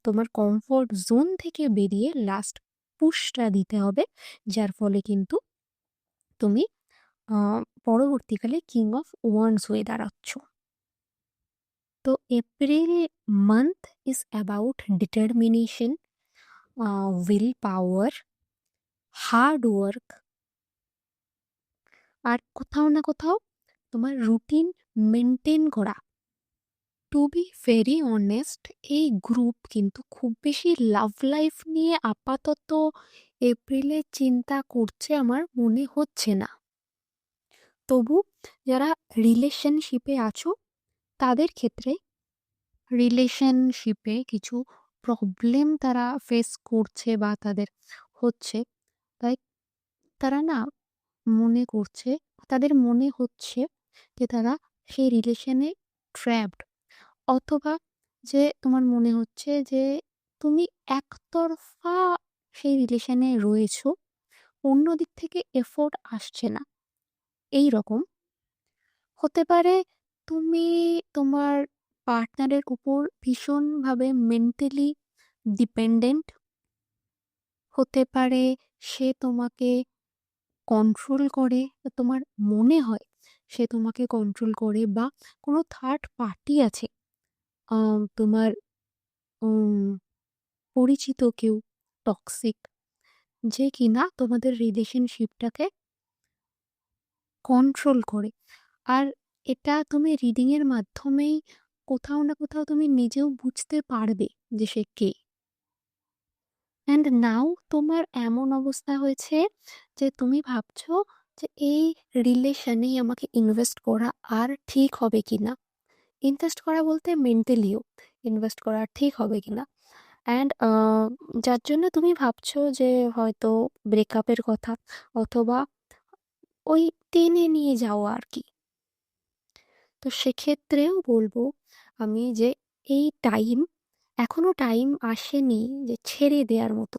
তোমার কমফোর্ট জোন থেকে বেরিয়ে লাস্ট পুশটা দিতে হবে, যার ফলে কিন্তু তুমি পরবর্তীকালে কিং অফ ওয়ান্ডস হয়ে দাঁড়াচ্ছ। তো April month is about determination, will power, hard work, আর কোথাও না কোথাও তোমার রুটিন মেনটেন করা। টু বি ভেরি অনেস্ট, এই গ্রুপ কিন্তু খুব বেশি লাভ লাইফ নিয়ে আপাতত এপ্রিলে চিন্তা করছে আমার মনে হচ্ছে না। তবু যারা রিলেশনশিপে আছো তাদের ক্ষেত্রে রিলেশনশিপে কিছু প্রবলেম তারা ফেস করছে বা তাদের হচ্ছে, তাই তারা না মনে করছে, তাদের মনে হচ্ছে যে তারা সেই রিলেশনে ট্র্যাপড, অথবা যে তোমার মনে হচ্ছে যে তুমি একতরফা সেই রিলেশনে রয়েছো, অন্য দিক থেকে এফোর্ট আসছে না। এই রকম হতে পারে তুমি তোমার পার্টনারের উপর ভীষণভাবে মেন্টালি ডিপেন্ডেন্ট, হতে পারে সে তোমাকে কন্ট্রোল করে, বা তোমার মনে হয় সে তোমাকে কন্ট্রোল করে, বা কোনো থার্ড পার্টি আছে তোমার পরিচিত কেউ টক্সিক, যে কিনা তোমাদের রিলেশনশিপটাকে কন্ট্রোল করে। আর এটা তুমি রিডিংয়ের মাধ্যমেই কোথাও না কোথাও তুমি নিজেও বুঝতে পারবে যে সে কে। অ্যান্ড নাও তোমার এমন অবস্থা হয়েছে যে তুমি ভাবছো যে এই রিলেশনেই আমাকে ইনভেস্ট করা আর ঠিক হবে কিনা, ইনভেস্ট করা বলতে মেন্টালিও ইনভেস্ট করা আর ঠিক হবে কিনা। অ্যান্ড যার জন্য তুমি ভাবছো যে হয়তো ব্রেকআপের কথা, অথবা ওই টেনে নিয়ে যাওয়া আর কি। তো সেক্ষেত্রেও বলবো আমি যে এই টাইম, এখনো টাইম আসেনি যে ছেড়ে দেওয়ার মতো,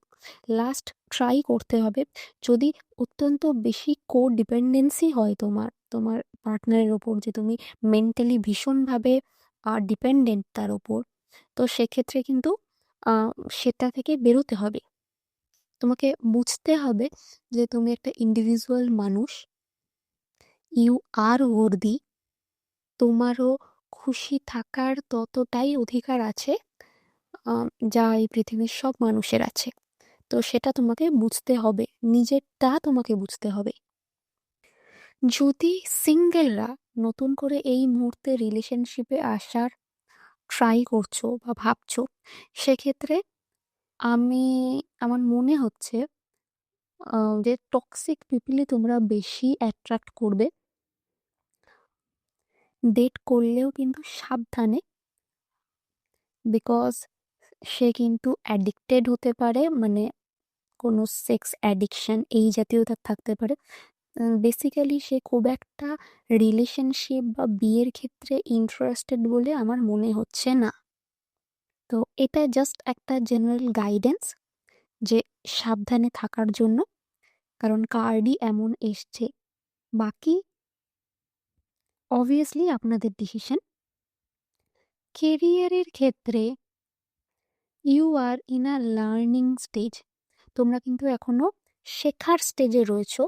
লাস্ট ট্রাই করতে হবে। যদি অত্যন্ত বেশি কো ডিপেন্ডেন্সি হয় তোমার তোমার পার্টনারের ওপর, যে তুমি মেন্টালি ভীষণভাবে ডিপেন্ডেন্ট তার ওপর, তো সেক্ষেত্রে কিন্তু আহ, সেটা থেকে বেরোতে হবে। তোমাকে বুঝতে হবে যে তুমি একটা ইন্ডিভিজুয়াল মানুষ, ইউ আর ওর্দি, তোমারও খুশি থাকার ততটাই অধিকার আছে যা এই পৃথিবীর সব মানুষের আছে। তো সেটা তোমাকে বুঝতে হবে, নিজেরটা তোমাকে বুঝতে হবে। যদি সিঙ্গেলরা নতুন করে এই মুহূর্তে রিলেশনশিপে আসার ট্রাই করছো বা ভাবছো, সেক্ষেত্রে আমি আমার মনে হচ্ছে যে টক্সিক পিপলই তোমরা বেশি অ্যাট্রাক্ট করবে। ডেট করলেও কিন্তু সাবধানে, বিকজ সে কিন্তু অ্যাডিক্টেড হতে পারে, মানে কোনো সেক্স অ্যাডিকশন এই জাতীয় তার থাকতে পারে। বেসিক্যালি সে খুব একটা রিলেশনশিপ বা বিয়ের ক্ষেত্রে ইন্টারেস্টেড বলে আমার মনে হচ্ছে না। তো এটা জাস্ট একটা জেনারেল গাইডেন্স যে সাবধানে থাকার জন্য, কারণ কার্ডই এমন এসছে। বাকি অবভিয়াসলি আপনাদের ডিসিশন। কেরিয়ারের ক্ষেত্রে you are in a learning stage. তোমরা কিন্তু এখনো শেখার স্টেজে রয়েছো।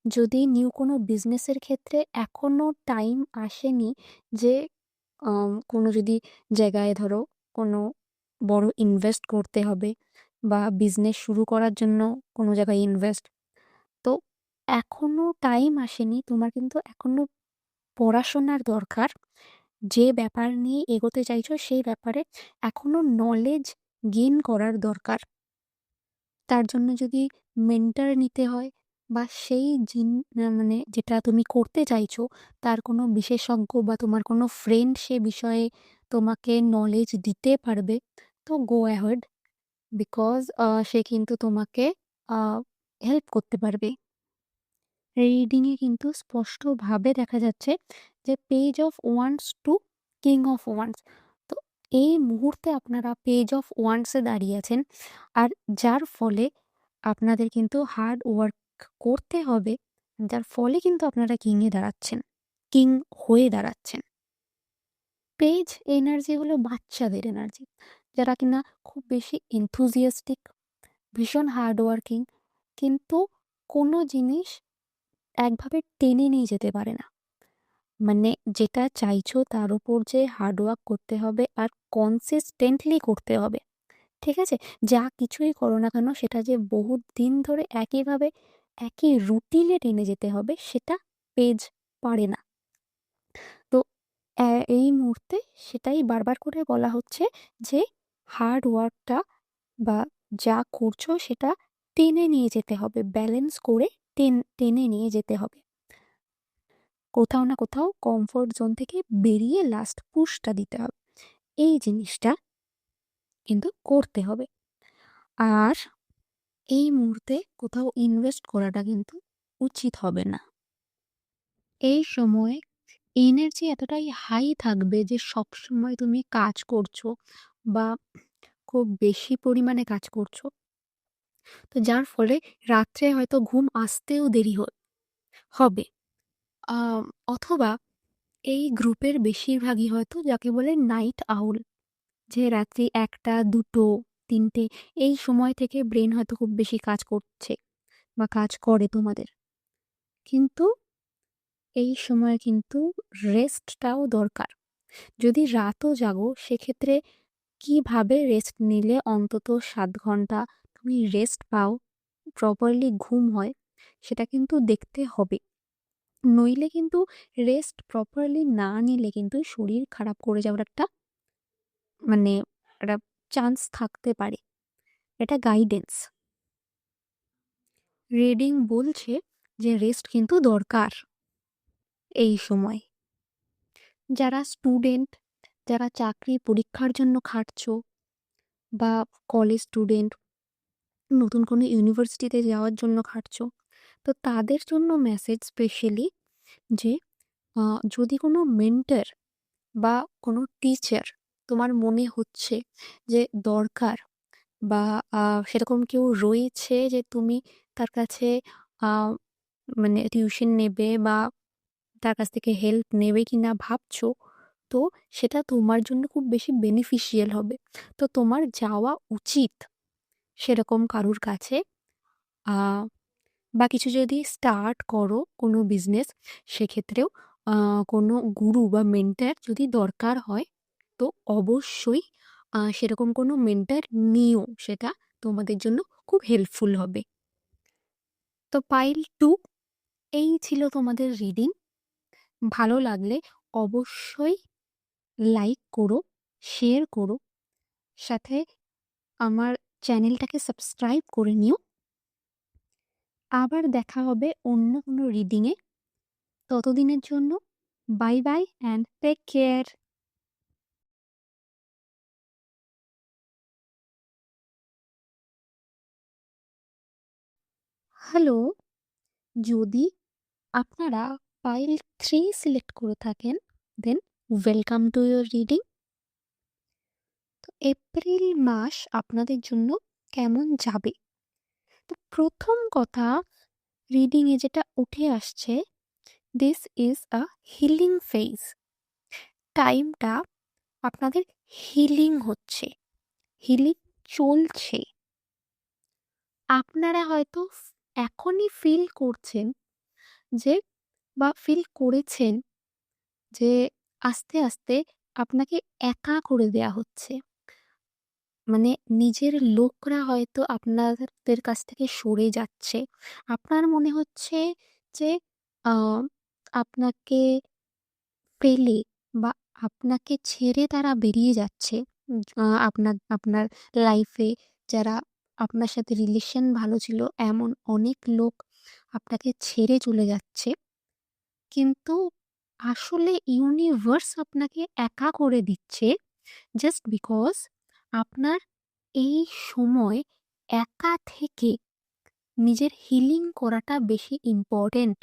যদি নিউ কোনো বিজনেসের ক্ষেত্রে এখনো টাইম আসেনি যে কোনো যদি জায়গায় ধরো কোনো বড় ইনভেস্ট করতে হবে বা বিজনেস শুরু করার জন্য কোনো জায়গায় ইনভেস্ট, তো এখনো টাইম আসেনি। তোমার কিন্তু এখনো পড়াশোনার দরকার। যে ব্যাপার নিয়ে এগোতে চাইছো সেই ব্যাপারে এখনো নলেজ গেইন করার দরকার। তার জন্য যদি মেন্টর নিতে হয় বা সেই মানে যেটা তুমি করতে চাইছো তার কোনো বিশেষজ্ঞ বা তোমার কোনো ফ্রেন্ড সে বিষয়ে তোমাকে নলেজ দিতে পারবে, তো গো অ্যাহেড। বিকজ সে কিন্তু তোমাকে হেল্প করতে পারবে। রিডিংয়ে কিন্তু স্পষ্টভাবে দেখা যাচ্ছে যে page of wands to king of wands. তো এই মুহূর্তে আপনারা পেজ অফ ওয়ান্সে দাঁড়িয়ে আছেন, আর যার ফলে আপনাদের কিন্তু হার্ড ওয়ার্ক করতে হবে, যার ফলে কিন্তু আপনারা কিংয়ে দাঁড়াচ্ছেন, কিং হয়ে দাঁড়াচ্ছেন। পেজ এনার্জি হলো বাচ্চাদের এনার্জি, যারা কিনা খুব বেশি এনথুজিয়াস্টিক, ভীষণ হার্ড ওয়ার্কিং, কিন্তু কোনো জিনিস একভাবে টেনে নিয়ে যেতে পারে না। মানে যেটা চাইছো তার উপর যে হার্ড ওয়ার্ক করতে হবে আর কনসিস্টেন্টলি করতে হবে, ঠিক আছে? যা কিছুই করো না কেন সেটা যে বহুত দিন ধরে একইভাবে একই রুটিনে টেনে যেতে হবে সেটা পেজ পারে না। তো এই মুহূর্তে সেটাই বারবার করে বলা হচ্ছে যে হার্ড ওয়ার্কটা বা যা করছো সেটা টেনে নিয়ে যেতে হবে, ব্যালেন্স করে টেনে নিয়ে যেতে হবে। কোথাও না কোথাও কমফোর্ট জোন থেকে বেরিয়ে লাস্ট পুশটা দিতে হবে। এই জিনিসটা কিন্তু করতে হবে। আর এই মুহূর্তে কোথাও ইনভেস্ট করাটা কিন্তু উচিত হবে না। এই সময়ে এনার্জি এতটাই হাই থাকবে যে সবসময় তুমি কাজ করছো বা খুব বেশি পরিমাণে কাজ করছো। তো যার ফলে রাত্রে হয়তো ঘুম আসতেও দেরি হবে। আম অথবা এই গ্রুপের বেশিরভাগই হয়তো যাকে বলে নাইট আউল, যে রাত্রি ১টা, ২টো, ৩টে এই সময় থেকে ব্রেন হয়তো খুব বেশি কাজ করছে বা কাজ করে তোমাদের। কিন্তু এই সময় কিন্তু রেস্টটাও দরকার। যদি রাতও জাগো সেক্ষেত্রে কিভাবে রেস্ট নিলে অন্তত ৭ ঘন্টা তুমি রেস্ট পাও, প্রপারলি ঘুম হয়, সেটা কিন্তু দেখতে হবে। নইলে কিন্তু রেস্ট প্রপারলি না নিলে কিন্তু শরীর খারাপ করে যাওয়ার একটা মানে একটা চান্স থাকতে পারে। এটা গাইডেন্স। রিডিং বলছে যে রেস্ট কিন্তু দরকার এই সময়। যারা স্টুডেন্ট, যারা চাকরি পরীক্ষার জন্য খাটছো বা কলেজ স্টুডেন্ট, নতুন কোনো ইউনিভার্সিটিতে যাওয়ার জন্য খাটছো, তো তাদের জন্য মেসেজ স্পেশালি যে যদি কোনো মেন্টর বা কোনো টিচার তোমার মনে হচ্ছে যে দরকার বা সেরকম কেউ রয়েছে যে তুমি তার কাছে মানে টিউশন নেবে বা তার কাছ থেকে হেল্প নেবে কিনা ভাবছো, তো সেটা তোমার জন্য খুব বেশি বেনিফিশিয়াল হবে। তো তোমার যাওয়া উচিত সেরকম কারুর কাছে। আহ, বা কিছু যদি স্টার্ট করো কোনো বিজনেস, সেক্ষেত্রেও কোনো গুরু বা মেন্টার যদি দরকার হয়, তো অবশ্যই সেরকম কোনো মেন্টার নিও, সেটা তোমাদের জন্য খুব হেল্পফুল হবে। তো পাইল 2 এই ছিল তোমাদের রিডিং। ভালো লাগলে অবশ্যই লাইক করো, শেয়ার করো, সাথে আমার চ্যানেলটাকে সাবস্ক্রাইব করে নিও। আবার দেখা হবে অন্য কোনো রিডিংয়ে। ততদিনের জন্য bye bye and take care. Hello, যদি আপনারা পাইল 3 সিলেক্ট করে থাকেন, then welcome to your reading. তো এপ্রিল মাস আপনাদের জন্য কেমন যাবে? তো প্রথম কথা, রিডিংয়ে যেটা উঠে আসছে this is a healing phase. টাইমটা আপনাদের হিলিং হচ্ছে, হিলিং চলছে। আপনারা হয়তো এখনই ফিল করছেন যে বা ফিল করেছেন যে আস্তে আস্তে আপনাকে একা করে দেয়া হচ্ছে। মানে নিজের লোকরা হয়তো আপনাদের কাছ থেকে সরে যাচ্ছে। আপনার মনে হচ্ছে যে আ আপনাকে পেলে বা আপনাকে ছেড়ে তারা বেরিয়ে যাচ্ছে। আপনার লাইফে যারা আপনার সাথে রিলেশন ভালো ছিল এমন অনেক লোক আপনাকে ছেড়ে চলে যাচ্ছে। কিন্তু আসলে ইউনিভার্স আপনাকে একা করে দিচ্ছে জাস্ট বিকজ আপনার এই সময় একা থেকে নিজের হিলিং করাটা বেশি ইম্পর্টেন্ট।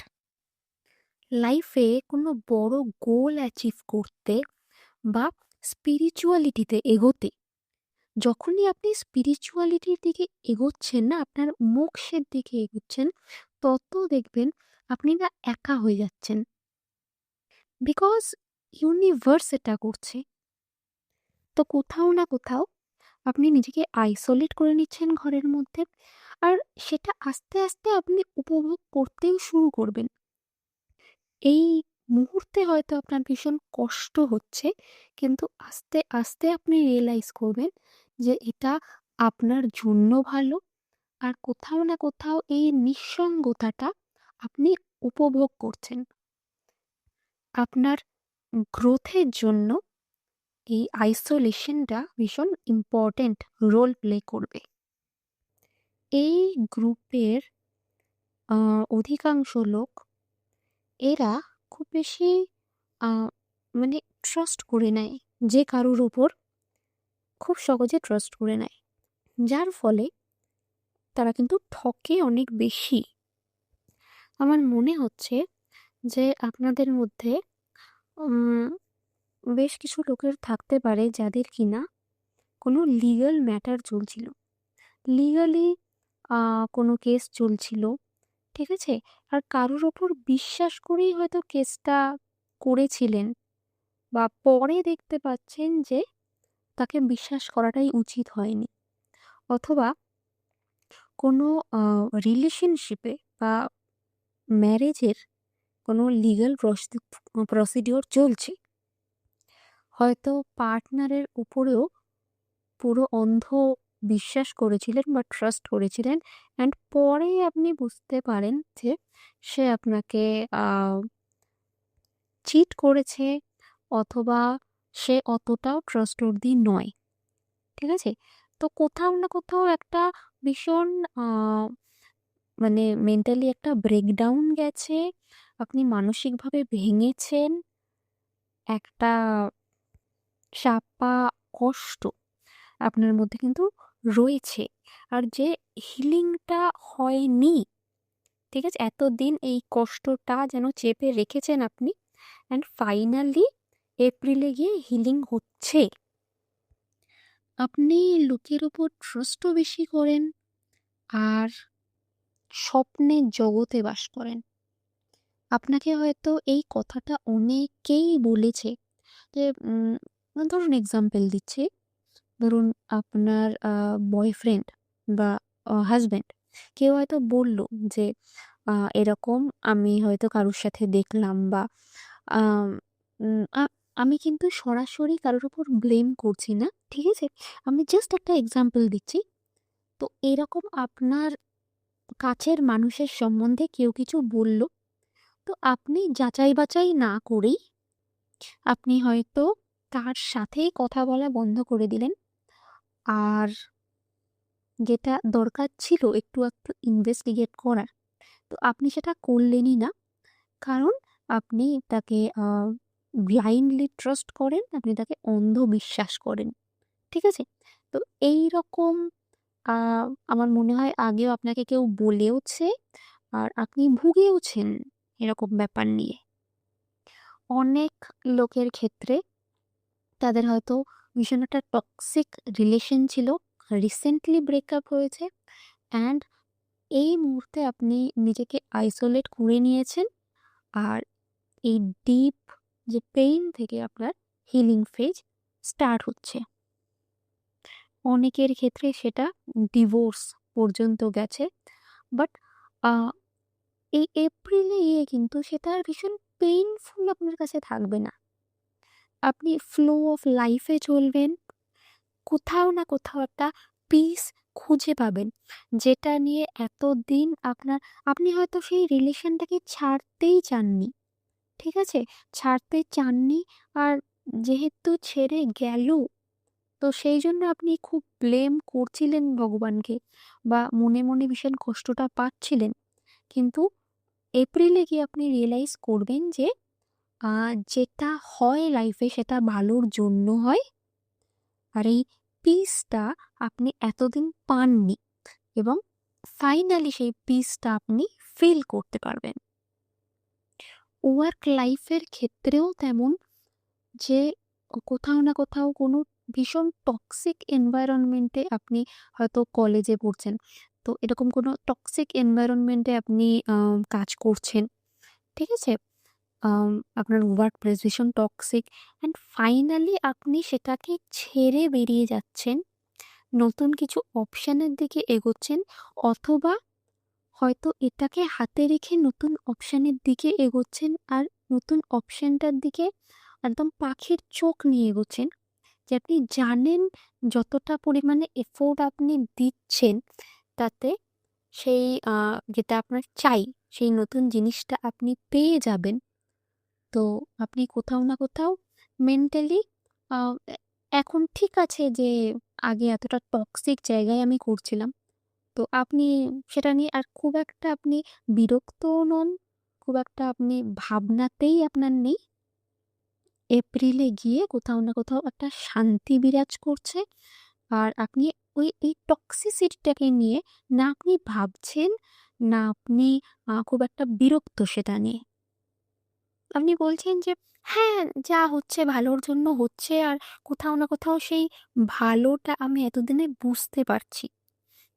লাইফে কোনো বড় গোল অ্যাচিভ করতে বা স্পিরিচুয়ালিটিতে এগোতে, যখনই আপনি স্পিরিচুয়ালিটির দিকে এগোচ্ছেন না, আপনার মোক্ষের দিকে এগোচ্ছেন, তত দেখবেন আপনি না একা হয়ে যাচ্ছেন। বিকজ ইউনিভার্স এটা করছে। তো কোথাও না কোথাও আপনি নিজেকে আইসোলেট করে নিচ্ছেন ঘরের মধ্যে, আর সেটা আস্তে আস্তে আপনি উপভোগ করতেও শুরু করবেন। এই মুহূর্তে হয়তো আপনার ভীষণ কষ্ট হচ্ছে, কিন্তু আস্তে আস্তে আপনি রিয়েলাইজ করবেন যে এটা আপনার জন্য ভালো। আর কোথাও না কোথাও এই নিঃসঙ্গতাটা আপনি উপভোগ করছেন। আপনার গ্রোথের জন্য এই আইসোলেশনটা ভীষণ ইম্পর্ট্যান্ট রোল প্লে করবে। এই গ্রুপের অধিকাংশ লোক, এরা খুব বেশি আ মানে ট্রাস্ট করে নেয় যে কারোর ওপর, খুব সহজে ট্রাস্ট করে নেয়। যার ফলে তারা কিন্তু ঠকে অনেক বেশি। আমার মনে হচ্ছে যে আপনাদের মধ্যে উম বেশ কিছু লোকের থাকতে পারে যাদের কিনা কোনো লিগ্যাল ম্যাটার চলছিল। লিগালি কোনো কেস চলছিল, ঠিক আছে? আর কারোর ওপর বিশ্বাস করেই হয়তো কেসটা করেছিলেন, বা পরে দেখতে পাচ্ছেন যে তাকে বিশ্বাস করাটাই উচিত হয়নি। অথবা কোনো রিলেশনশিপে বা ম্যারেজের কোনো লিগ্যাল প্রসিডিওর চলছে। হয়তো পার্টনারের উপরেও পুরো অন্ধ বিশ্বাস করেছিলেন বা ট্রাস্ট করেছিলেন, অ্যান্ড পরে আপনি বুঝতে পারেন যে সে আপনাকে চিট করেছে, অথবা সে অতটাও ট্রাস্টওর্দি নয়। ঠিক আছে? তো কোথাও না কোথাও একটা ভীষণ মানে মেন্টালি একটা ব্রেকডাউন গেছে। আপনি মানসিকভাবে ভেঙেছেন। একটা চাপা কষ্ট আপনার মধ্যে কিন্তু রয়েছে। আর যে হিলিংটা হয়নি, ঠিক আছে? এতদিন এই কষ্টটা যেন চেপে রেখেছেন আপনি, অ্যান্ড ফাইনালি এপ্রিলে গিয়ে হিলিং হচ্ছে। আপনি লোকের উপর ট্রাস্টও বেশি করেন, আর স্বপ্নের জগতে বাস করেন। আপনাকে হয়তো এই কথাটা অনেকেই বলেছে যে ধরুন এক্সাম্পল দিচ্ছি, ধরুন আপনার বয়ফ্রেন্ড বা হাজব্যান্ড কেউ হয়তো বলল যে এরকম আমি হয়তো কারোর সাথে দেখলাম, বা আম, আমি কিন্তু সরাসরি কারোর উপর ব্লেম করছি না, ঠিক আছে? আমি জাস্ট একটা এক্সাম্পল দিচ্ছি। তো এরকম আপনার কাছের মানুষের সম্বন্ধে কেউ কিছু বলল, তো আপনি যাচাই বাছাই না করেই আপনি হয়তো তার সাথেই কথা বলা বন্ধ করে দিলেন। আর যেটা দরকার ছিল একটু একটু ইনভেস্টিগেট করার, তো আপনি সেটা করলেনই না। কারণ আপনি তাকে ব্লাইন্ডলি ট্রাস্ট করেন, আপনি তাকে অন্ধ বিশ্বাস করেন। ঠিক আছে? তো এই রকম আমার মনে হয় আগেও আপনাকে কেউ বলেওছে, আর আপনি ভুগেওছেন এরকম ব্যাপার নিয়ে। অনেক লোকের ক্ষেত্রে তাদের হয়তো ভীষণ একটা টক্সিক রিলেশন ছিল, রিসেন্টলি ব্রেকআপ হয়েছে, অ্যান্ড এই মুহূর্তে আপনি নিজেকে আইসোলেট করে নিয়েছেন। আর এই ডিপ যে পেইন থেকে আপনার হিলিং ফেজ স্টার্ট হচ্ছে। অনেকের ক্ষেত্রে সেটা ডিভোর্স পর্যন্ত গেছে। বাট এই এপ্রিলে গিয়ে কিন্তু সেটা আর ভীষণ পেইনফুল আপনার কাছে থাকবে না। আপনি ফ্লো অফ লাইফে চলবেন, কোথাও না কোথাও একটা পিস খুঁজে পাবেন, যেটা নিয়ে এতদিন আপনি হয়তো সেই রিলেশনটাকে ছাড়তেই চাননি, ঠিক আছে? ছাড়তে চাননি, আর যেহেতু ছেড়ে গেল, তো সেই জন্য আপনি খুব ব্লেম করছিলেন ভগবানকে, বা মনে মনে ভীষণ কষ্টটা পাচ্ছিলেন। কিন্তু এপ্রিলে গিয়ে আপনি রিয়েলাইজ করবেন যে যেটা হয় লাইফে সেটা ভালোর জন্য হয়, আর এই পিসটা আপনি এতদিন পাননি, এবং ফাইনালি সেই পিসটা আপনি ফিল করতে পারবেন। ওয়ার্ক লাইফের ক্ষেত্রেও তেমন, যে কোথাও না কোথাও কোনো ভীষণ টক্সিক এনভায়রনমেন্টে আপনি হয়তো কলেজে পড়ছেন, তো এরকম কোনো টক্সিক এনভায়রনমেন্টে আপনি কাজ করছেন, ঠিক আছে? আপনার ওয়ার্ক প্লেস ভীষণ টক্সিক, অ্যান্ড ফাইনালি আপনি সেটাকে ছেড়ে বেরিয়ে যাচ্ছেন, নতুন কিছু অপশানের দিকে এগোচ্ছেন, অথবা হয়তো এটাকে হাতে রেখে নতুন অপশানের দিকে এগোচ্ছেন, আর নতুন অপশানটার দিকে একদম পাখির চোখ নিয়ে এগোচ্ছেন, যে আপনি জানেন যতটা পরিমাণে এফোর্ট আপনি দিচ্ছেন তাতে সেই যেটা আপনার চাই, সেই নতুন জিনিসটা আপনি পেয়ে যাবেন। তো আপনি কোথাও না কোথাও মেন্টালি এখন ঠিক আছে যে আগে এতটা টক্সিক জায়গায় আমি করছিলাম, তো আপনি সেটা নিয়ে আর খুব একটা আপনি বিরক্তও নন, খুব একটা আপনি ভাবনাতেই আপনার নেই। এপ্রিলে গিয়ে কোথাও না কোথাও একটা শান্তি বিরাজ করছে, আর আপনি এই টক্সিসিটিটাকে নিয়ে না আপনি ভাবছেন, না আপনি খুব একটা বিরক্ত সেটা নিয়ে। আপনি বলছেন যে হ্যাঁ, যা হচ্ছে ভালোর জন্য হচ্ছে, আর কোথাও না কোথাও সেই ভালোটা আমি এতদিনে বুঝতে পারছি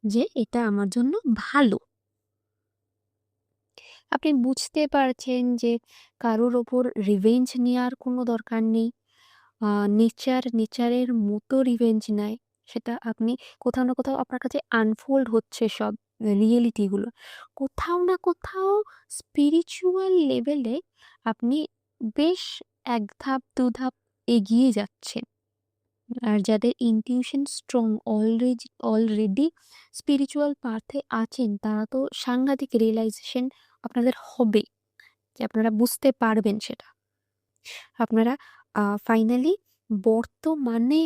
যে এটা আমার জন্য ভালো। আপনি বুঝতে পারছেন যে কারোর ওপর রিভেঞ্জ নেওয়ার কোনো দরকার নেই। নেচারের মতো রিভেঞ্জ নেয়, সেটা আপনি কোথাও না কোথাও আপনার কাছে আনফোল্ড হচ্ছে সব রিয়েলিটিগুলো। কোথাও না কোথাও স্পিরিচুয়াল লেভেলে আপনি বেশ এক ধাপ দু ধাপ এগিয়ে যাচ্ছেন। আর যাদের ইনটিউশন স্ট্রং, অলরেডি স্পিরিচুয়াল পাথে আছেন, তারা তো সাংঘাতিক রিয়েলাইজেশন আপনাদের হবে, যে আপনারা বুঝতে পারবেন সেটা। আপনারা ফাইনালি বর্তমানে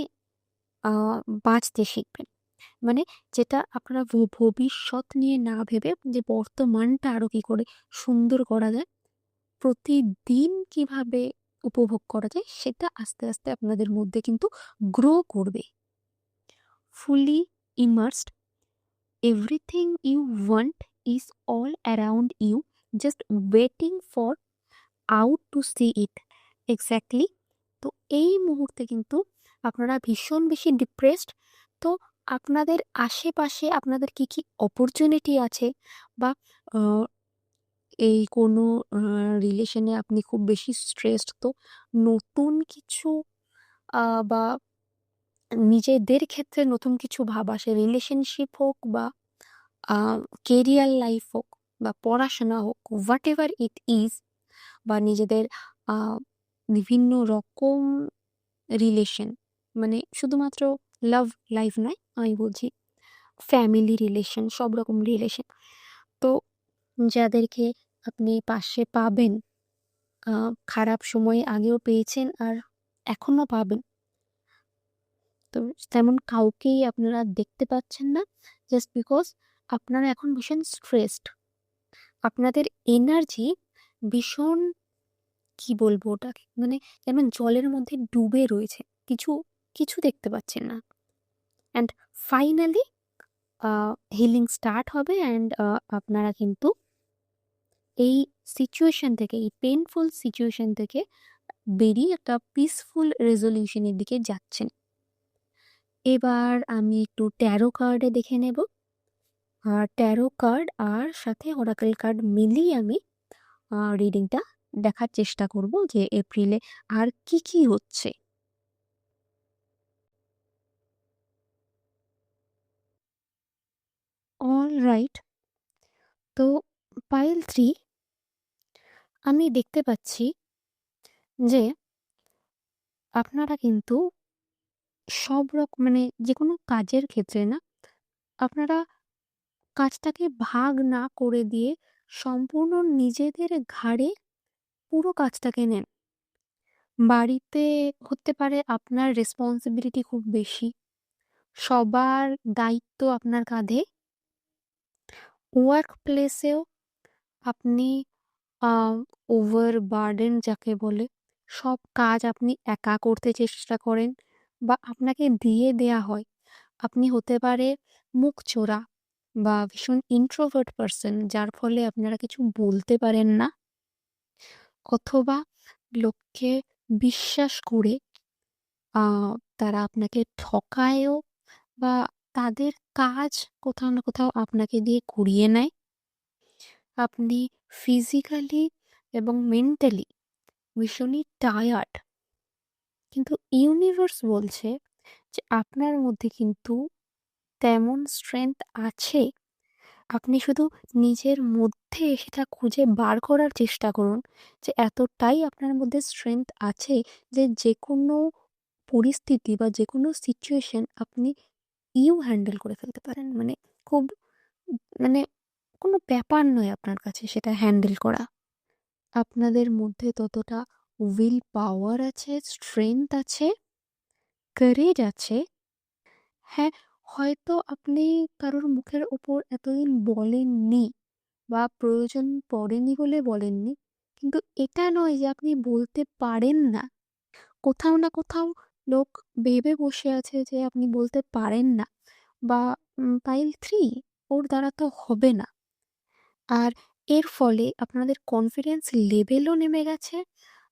বাঁচতে শিখবেন। মানে যেটা আপনারা ভবিষ্যৎ নিয়ে না ভেবে, যে বর্তমানটা আরো কি করে সুন্দর করা যায়, প্রতিদিন কিভাবে উপভোগ করা যায়, সেটা আস্তে আস্তে আপনাদের মধ্যে কিন্তু গ্রো করবে। Fully immersed, everything you want is all around you, just waiting for out to see it. Exactly. তো এই মুহূর্তে কিন্তু আপনারা ভীষণ বেশি ডিপ্রেসড। তো আপনাদের আশেপাশে আপনাদের কি কি অপরচুনিটি আছে, বা এই কোনো রিলেশনে আপনি খুব বেশি স্ট্রেসড, তো নতুন কিছু বা নিজেদের ক্ষেত্রে নতুন কিছু ভাবা, সে রিলেশনশিপ হোক, বা কেরিয়ার লাইফ হোক, বা পড়াশোনা হোক, হোয়াট এভার ইট ইজ, বা নিজেদের বিভিন্ন রকম রিলেশন, মানে শুধুমাত্র লাভ লাইফ নয়, আমি বলছি ফ্যামিলি রিলেশন, সব রকম রিলেশন। তো যাদেরকে আপনি পাশে পাবেন, খারাপ সময়ে আগেও পেয়েছেন আর এখনো পাবেন, তো তেমন কাউকেই আপনারা দেখতে পাচ্ছেন না, জাস্ট বিকজ আপনারা এখন ভীষণ স্ট্রেসড। আপনাদের এনার্জি ভীষণ, কি বলবো ওটাকে, মানে যেমন জলের মধ্যে ডুবে রয়েছে, কিছু কিছু দেখতে পাচ্ছেন না। অ্যান্ড ফাইনালি হিলিং স্টার্ট হবে, অ্যান্ড আপনারা কিন্তু এই সিচুয়েশন থেকে, এই পেনফুল সিচুয়েশন থেকে বেরিয়ে একটা পিসফুল রেজলিউশনের দিকে যাচ্ছেন। এবার আমি একটু ট্যারো কার্ডে দেখে নেব, আর ট্যারো কার্ড আর সাথে অরাকেল কার্ড মিলিয়ে আমি রিডিংটা দেখার চেষ্টা করব যে এপ্রিলে আর কি হচ্ছে। অলরাইট। তো পাইল 3, আমি দেখতে পাচ্ছি যে আপনারা কিন্তু সব রকম মানে যেকোনো কাজের ক্ষেত্রে না, আপনারা কাজটাকে ভাগ না করে দিয়ে সম্পূর্ণ নিজেদের ঘাড়ে পুরো কাজটাকে নেন। বাড়িতে হতে পারে আপনার রেসপন্সিবিলিটি খুব বেশি, সবার দায়িত্ব আপনার কাঁধে। ওয়ার্ক প্লেসেও আপনি ওভারবার্ডেন যাকে বলে, সব কাজ আপনি একা করতে চেষ্টা করেন বা আপনাকে দিয়ে দেয়া হয়। আপনি হতে পারে মুখচোরা বা ভীষণ ইন্ট্রোভার্ট পারসন, যার ফলে আপনারা কিছু বলতে পারেন না, অথবা লোককে বিশ্বাস করে তারা আপনাকে ঠকায়ও বা তাদের কাজ কোথাও না কোথাও আপনাকে দিয়ে করিয়ে নেয়। আপনি ফিজিক্যালি এবং মেন্টালি ভীষণই টায়ার্ড, কিন্তু ইউনিভার্স বলছে যে আপনার মধ্যে কিন্তু তেমন স্ট্রেংথ আছে। আপনি শুধু নিজের মধ্যে সেটা খুঁজে বার করার চেষ্টা করুন যে এতটাই আপনার মধ্যে স্ট্রেংথ আছে যে যে কোনো পরিস্থিতি বা যে কোনো সিচুয়েশন আপনি হ্যান্ডেল করে ফেলতে পারেন। মানে খুব মানে কোনো ব্যাপার নয় আপনার কাছে সেটা হ্যান্ডেল করা। আপনাদের মধ্যে ততটা উইল পাওয়ার আছে, স্ট্রেংথ আছে, কারেজ আছে। হ্যাঁ, হয়তো আপনি কারোর মুখের ওপর এতদিন বলেননি বা প্রয়োজন পড়েনি বলে বলেননি, কিন্তু এটা নয় যে আপনি বলতে পারেন না। কোথাও না কোথাও লোক ভেবে বসে আছে যে আপনি বলতে পারেন না বা পাইল 3 ওর দ্বারা তো হবে না। আর এর ফলে আপনাদের কনফিডেন্স লেভেলও নেমে গেছে।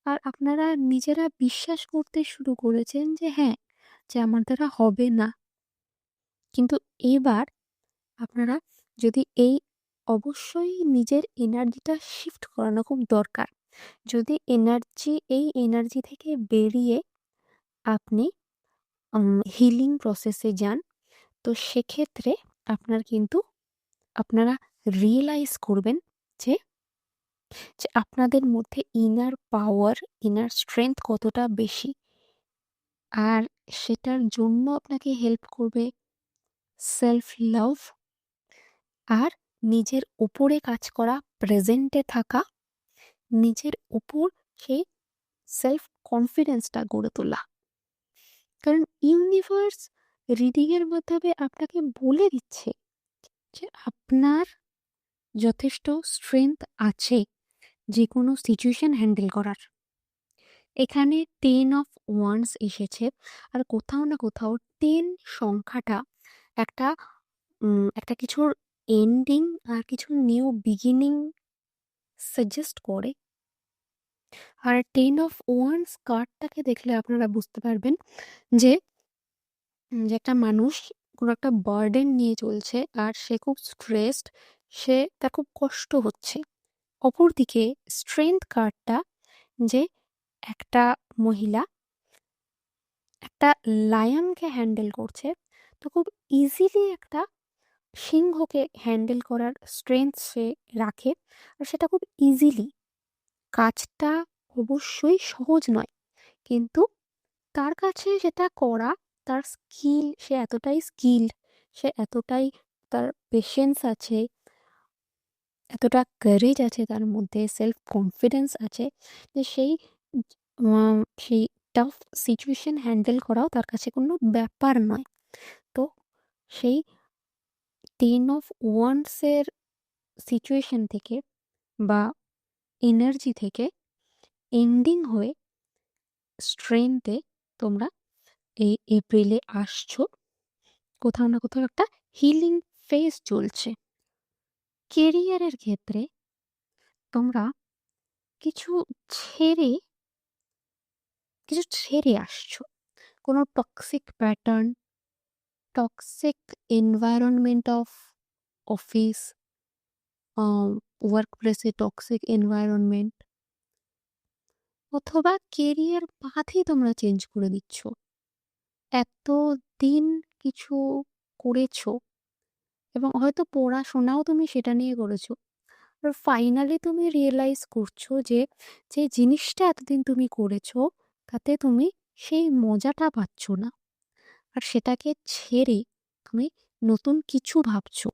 আর আপনারা নিজেরা বিশ্বাস করতে শুরু করেছেন যে হ্যাঁ, যে আমার দ্বারা হবে না। কিন্তু এবার আপনারা যদি অবশ্যই নিজের এনার্জিটা শিফট করানো খুব দরকার। যদি এই এনার্জি থেকে বেরিয়ে আপনি হিলিং প্রসেসে যান, তো সেক্ষেত্রে আপনারা রিয়েলাইজ করবেন যে আপনাদের মধ্যে ইনার পাওয়ার, ইনার স্ট্রেংথ কতটা বেশি। আর সেটার জন্য আপনাকে হেল্প করবে সেলফ লাভ, আর নিজের উপরে কাজ করা, প্রেজেন্টে থাকা, নিজের উপর সেই সেলফ কনফিডেন্সটা গড়ে তোলা। কারণ ইউনিভার্স রিডিংয়ের মাধ্যমে আপনাকে বলে দিচ্ছে যে আপনার যথেষ্ট স্ট্রেংথ আছে যে কোনো সিচুয়েশন হ্যান্ডেল করার। এখানে 10 অফ ওয়ান্স এসেছে, আর কোথাও না কোথাও 10 সংখ্যাটা একটা একটা কিছুর এন্ডিং আর কিছু নিউ বিগিনিং সাজেস্ট করে। আর 10 অফ ওয়ান্স কার্ডটাকে দেখলে আপনারা বুঝতে পারবেন যে একটা মানুষ কোনো একটা বার্ডেন নিয়ে চলছে আর সে খুব স্ট্রেসড, তার খুব কষ্ট হচ্ছে। অপরদিকে স্ট্রেংথ কার্ডটা যে একটা মহিলা একটা লায়নকে হ্যান্ডেল করছে, তো খুব ইজিলি একটা সিংহকে হ্যান্ডেল করার স্ট্রেংথ সে রাখে, আর সেটা খুব ইজিলি। কাজটা অবশ্যই সহজ নয়, কিন্তু তার কাছে সেটা করা, তার সে এতটাই স্কিল্ড, সে এতটাই, তার পেশেন্স আছে, এতটা কারেজ আছে তার মধ্যে, সেলফ কনফিডেন্স আছে যে সেই টাফ সিচুয়েশন হ্যান্ডেল করাও তার কাছে কোনো ব্যাপার নয়। তো সেই 10 অফ ওয়ান্ডসের সিচুয়েশন থেকে বা এনার্জি থেকে এন্ডিং হয়ে স্ট্রেংথে তোমরা এই এপ্রিলে আসছো। কোথাও না কোথাও একটা হিলিং ফেজ চলছে। কেরিয়ারের ক্ষেত্রে তোমরা কিছু ছেড়ে আসছো। কোনো toxic pattern, toxic environment of office, work প্লেসে টক্সিক এনভায়রনমেন্ট, অথবা কেরিয়ার পাথই তোমরা চেঞ্জ করে দিচ্ছ। এতদিন কিছু করেছো এবং হয়তো পড়াশোনাও তুমি সেটা নিয়ে করেছো। আর ফাইনালি তুমি রিয়েলাইজ করছো যে, যে জিনিসটা এতদিন তুমি করেছো তাতে তুমি সেই মজাটা পাচ্ছ না। আর সেটাকে ছেড়ে তুমি নতুন কিছু ভাবছো।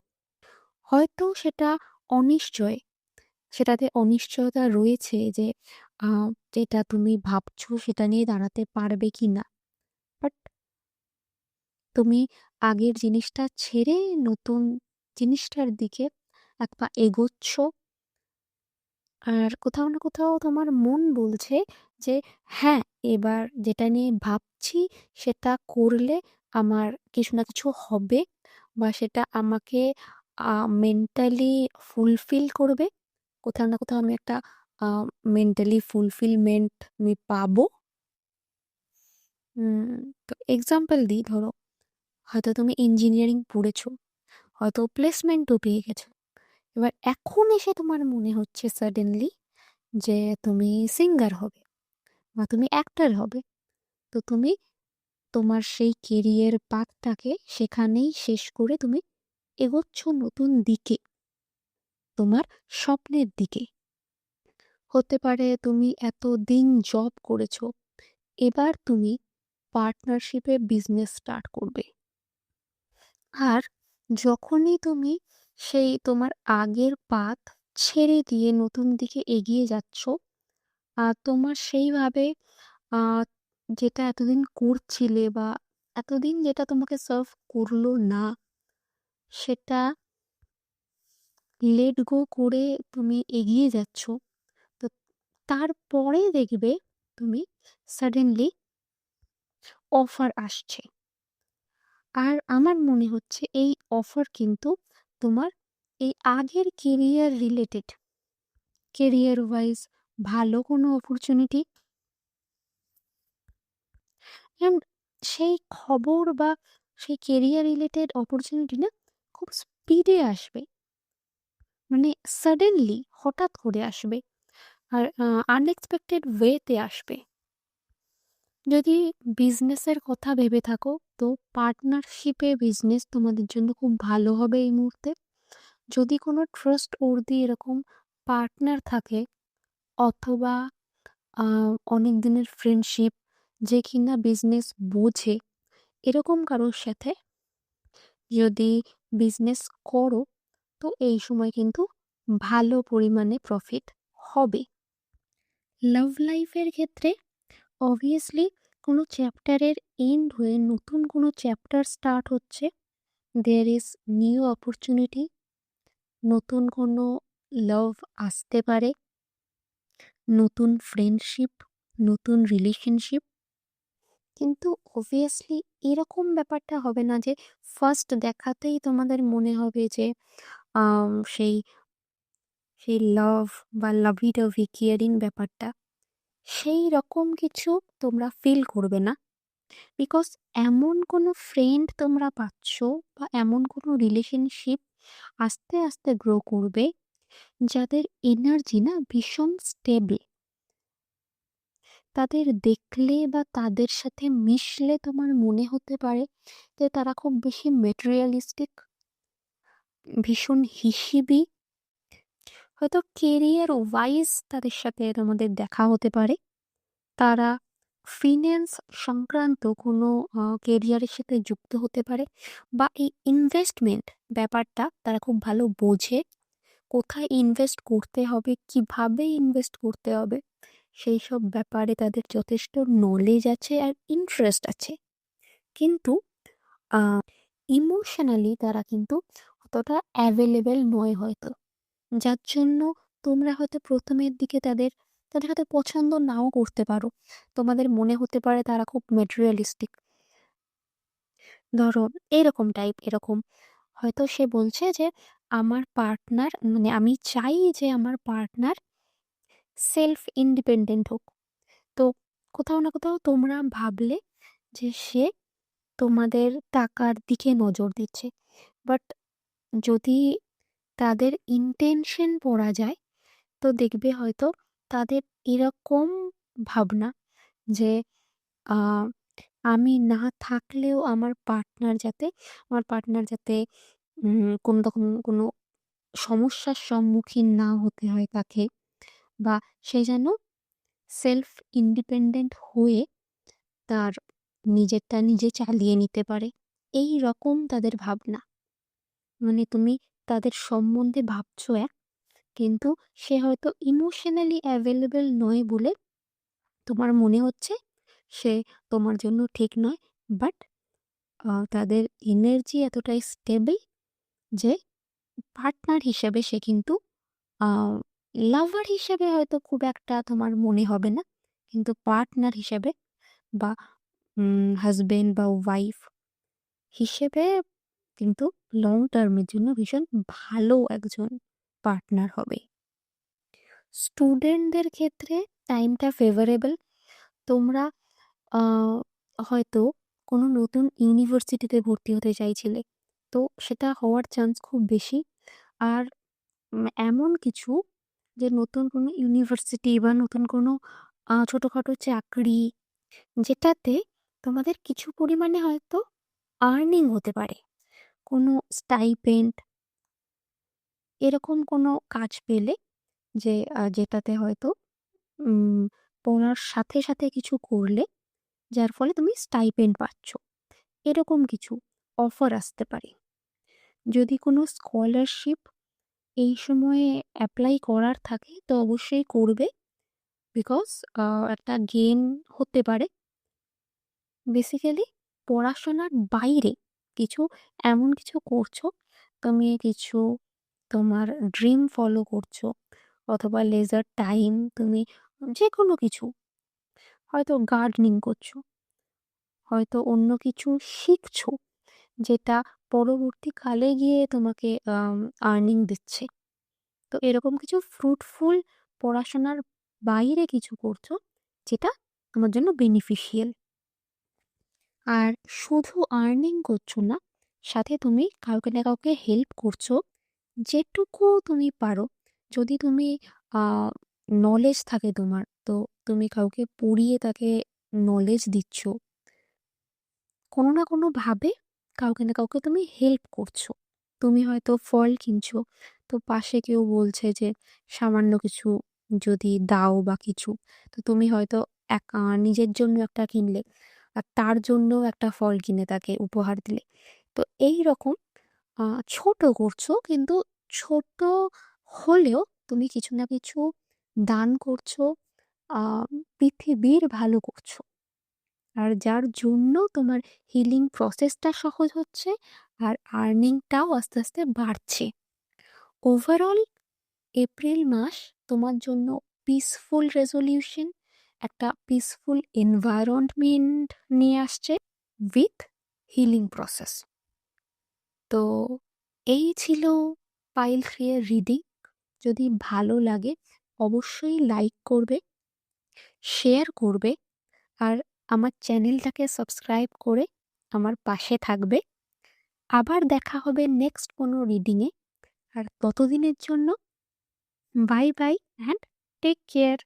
হয়তো সেটা অনিশ্চয়, সেটাতে অনিশ্চয়তা রয়েছে যে আ যেটা তুমি ভাবছো সেটা নিয়ে দাঁড়াতে পারবে কিনা। বাট তুমি আগের জিনিসটা ছেড়ে নতুন জিনিসটার দিকে এক পা এগোচ্ছ। আর কোথাও না কোথাও তোমার মন বলছে যে, হ্যাঁ, এবার যেটা নিয়ে ভাবছি সেটা করলে আমার কিছু না কিছু হবে বা সেটা আমাকে মেন্টালি ফুলফিল করবে। কোথাও না কোথাও আমি একটা আ মেন্টালি ফুলফিলমেন্ট আমি পাবো। উম তো এক্সাম্পল দিই, ধরো হয়তো তুমি ইঞ্জিনিয়ারিং পড়েছো, হয়তো প্লেসমেন্টও পেয়ে গেছো। এবার এখন এসে তোমার মনে হচ্ছে সাডেনলি যে তুমি সিঙ্গার হবে বা তুমি অ্যাক্টর হবে। তো তুমি তোমার সেই কেরিয়ার পাথটাকে সেখানেই শেষ করে তুমি এগোচ্ছ নতুন দিকে, তোমার স্বপ্নের দিকে। হতে পারে তুমি এতদিন জব করেছো, এবার তুমি পার্টনারশিপে বিজনেস স্টার্ট করবে। আর যখনই তুমি সেই তোমার আগের পাথ ছেড়ে দিয়ে নতুন দিকে এগিয়ে যাচ্ছ, তোমার সেইভাবে আ যেটা এতদিন করছিলে বা এতদিন যেটা তোমাকে সার্ভ করলো না, সেটা লেট গো করে তুমি এগিয়ে যাচ্ছ। তো তারপরে দেখবে তুমি সাডেনলি অফার আসছে। আর আমার মনে হচ্ছে এই অফার কিন্তু তোমার এই আগের কেরিয়ার রিলেটেড, কেরিয়ার ওয়াইজ ভালো কোনো অপরচুনিটি। অ্যান্ড সেই খবর বা সেই কেরিয়ার রিলেটেড অপরচুনিটি না খুব স্পিডে আসবে, মানে সাডেনলি হঠাৎ করে আসবে আর আনএক্সপেক্টেড ওয়েতে আসবে। যদি বিজনেসের কথা ভেবে থাকো, তো পার্টনারশিপে বিজনেস তোমাদের জন্য খুব ভালো হবে এই মুহূর্তে। যদি কোনো ট্রাস্ট ওর্দি এরকম পার্টনার থাকে, অথবা অনেক দিনের ফ্রেন্ডশিপ, যে কিনা বিজনেস বোঝে, এরকম কারোর সাথে যদি বিজনেস করো, তো এই সময় কিন্তু ভালো পরিমাণে প্রফিট হবে। লাভ লাইফের ক্ষেত্রে অবভিয়াসলি কোনো চ্যাপ্টারের এন্ড হয়ে নতুন কোনো চ্যাপ্টার স্টার্ট হচ্ছে। দেয়ার ইজ নিউ অপরচুনিটি, নতুন কোনো লাভ আসতে পারে, নতুন ফ্রেন্ডশিপ, নতুন রিলেশনশিপ। কিন্তু অবভিয়াসলি এরকম ব্যাপারটা হবে না যে ফার্স্ট দেখাতেই তোমাদের মনে হবে যে সেই সেই লাভ বা লাভি টাভি কেয়ারিং ব্যাপারটা, সেই রকম কিছু তোমরা ফিল করবে না। বিকজ এমন কোনো ফ্রেন্ড তোমরা পাচ্ছ বা এমন কোনো রিলেশনশিপ আস্তে আস্তে গ্রো করবে যাদের এনার্জি না ভীষণ স্টেবল। তাদের দেখলে বা তাদের সাথে মিশলে তোমার মনে হতে পারে যে তারা খুব বেশি মেটেরিয়ালিস্টিক, ভীষণ হিসেবি। হয়তো কেরিয়ার ওয়াইজ তাদের সাথে তোমাদের দেখা হতে পারে, তারা ফিন্যান্স সংক্রান্ত কোনো কেরিয়ারের সাথে যুক্ত হতে পারে, বা এই ইনভেস্টমেন্ট ব্যাপারটা তারা খুব ভালো বোঝে। কোথায় ইনভেস্ট করতে হবে, কিভাবে ইনভেস্ট করতে হবে, সেই সব ব্যাপারে তাদের যথেষ্ট নলেজ আছে আর ইন্টারেস্ট আছে। কিন্তু ইমোশনালি তারা কিন্তু অতটা অ্যাভেলেবেল নয় হয়তো, যার জন্য তোমরা হয়তো প্রথমের দিকে তাদের তাদের হয়তো পছন্দ নাও করতে পারো। তোমাদের মনে হতে পারে তারা খুব মেটেরিয়ালিস্টিক। ধরো এরকম টাইপ, এরকম হয়তো সে বলছে যে আমার পার্টনার, মানে আমি চাই যে আমার পার্টনার সেলফ ইন্ডিপেন্ডেন্ট হোক। তো কোথাও না কোথাও তোমরা ভাবলে যে সে তোমাদের টাকার দিকে নজর দিচ্ছে। বাট যদি তাদের ইন্টেনশন পড়া যায়, তো দেখবে হয়তো তাদের এরকম ভাবনা যে আমি না থাকলেও আমার পার্টনার যাতে কোনো রকম কোনো সমস্যার সম্মুখীন না হতে হয় তাকে, বা সে যেন সেলফ ইন্ডিপেন্ডেন্ট হয়ে তার নিজেরটা নিজে চালিয়ে নিতে পারে। এই রকম তাদের ভাবনা। মানে তুমি তাদের সম্বন্ধে ভাবছো কিন্তু সে হয়তো ইমোশনালি অ্যাভেলেবল নয় বলে তোমার মনে হচ্ছে সে তোমার জন্য ঠিক নয়। বাট তাদের এনার্জি এতটাই স্টেবল যে পার্টনার হিসেবে সে কিন্তু লাভার হিসেবে হয়তো খুব একটা তোমার মনে হবে না, কিন্তু পার্টনার হিসেবে বা হাজবেন্ড বা ওয়াইফ হিসেবে কিন্তু লং টার্মের জন্য ভীষণ ভালো একজন পার্টনার হবে। স্টুডেন্টদের ক্ষেত্রে টাইমটা ফেভারেবল। তোমরা আহ, হয়তো কোনো নতুন ইউনিভার্সিটিতে ভর্তি হতে চাইছিলে, তো সেটা হওয়ার চান্স খুব বেশি। আর এমন কিছু যে নতুন কোনো ইউনিভার্সিটি বা নতুন কোনো ছোটোখাটো চাকরি যেটাতে তোমাদের কিছু পরিমাণে হয়তো আর্নিং হতে পারে, কোনো স্টাইপেন্ড এরকম কোনো কাজ পেলে যে যেটাতে হয়তো উম, পড়ার সাথে সাথে কিছু করলে যার ফলে তুমি স্টাইপেন্ড পাচ্ছ, এরকম কিছু অফার আসতে পারে। যদি কোনো স্কলারশিপ এই সময়ে অ্যাপ্লাই করার থাকে তো অবশ্যই করবে, বিকজ একটা গেইন হতে পারে। বেসিক্যালি পড়াশোনার বাইরে কিছু এমন কিছু করছো, তুমি কিছু তোমার ড্রিম ফলো করছো, অথবা লেজার টাইম তুমি যে কোনো কিছু, হয়তো গার্ডেনিং করছো, হয়তো অন্য কিছু শিখছো যেটা পরবর্তীকালে গিয়ে তোমাকে আর্নিং দিচ্ছে। তো এরকম কিছু ফ্রুটফুল পড়াশোনার বাইরে কিছু করছো যেটা তোমার জন্য বেনিফিশিয়াল। আর শুধু আর্নিং করছো না, সাথে তুমি কাউকে না কাউকে হেল্প করছো যেটুকু তুমি পারো। যদি তুমি নলেজ থাকে তোমার, তো তুমি কাউকে পড়িয়ে তাকে নলেজ দিচ্ছ, কোনো না কোনোভাবে কাউকে না কাউকে তুমি হেল্প করছো। তুমি হয়তো ফল কিনছো, তো পাশে কেউ বলছে যে সামান্য কিছু যদি দাও বা কিছু, তো তুমি হয়তো নিজের জন্য একটা কিনলে আর তার জন্য একটা ফল কিনে তাকে উপহার দিলে। তো এই রকম ছোট করছো, কিন্তু ছোট হলেও তুমি কিছু না কিছু দান করছো, আহ পৃথিবীর ভালো করছো। আর যার জন্য তোমার হিলিং প্রসেসটা সহজ হচ্ছে, আর আর্নিংটাও আস্তে আস্তে বাড়ছে। ওভারঅল এপ্রিল মাস তোমার জন্য পিসফুল রেজলিউশন, একটা পিসফুল এনভায়রনমেন্ট নিয়ে আসছে উইথ হিলিং প্রসেস। তো এই ছিল পাইল 3 এর রিডিং। যদি ভালো লাগে অবশ্যই লাইক করবে, শেয়ার করবে, আর আমার চ্যানেলটাকে সাবস্ক্রাইব করে আমার পাশে থাকবে। আবার দেখা হবে নেক্সট কোনো রিডিংয়ে। আর ততদিনের জন্য bye bye and take care.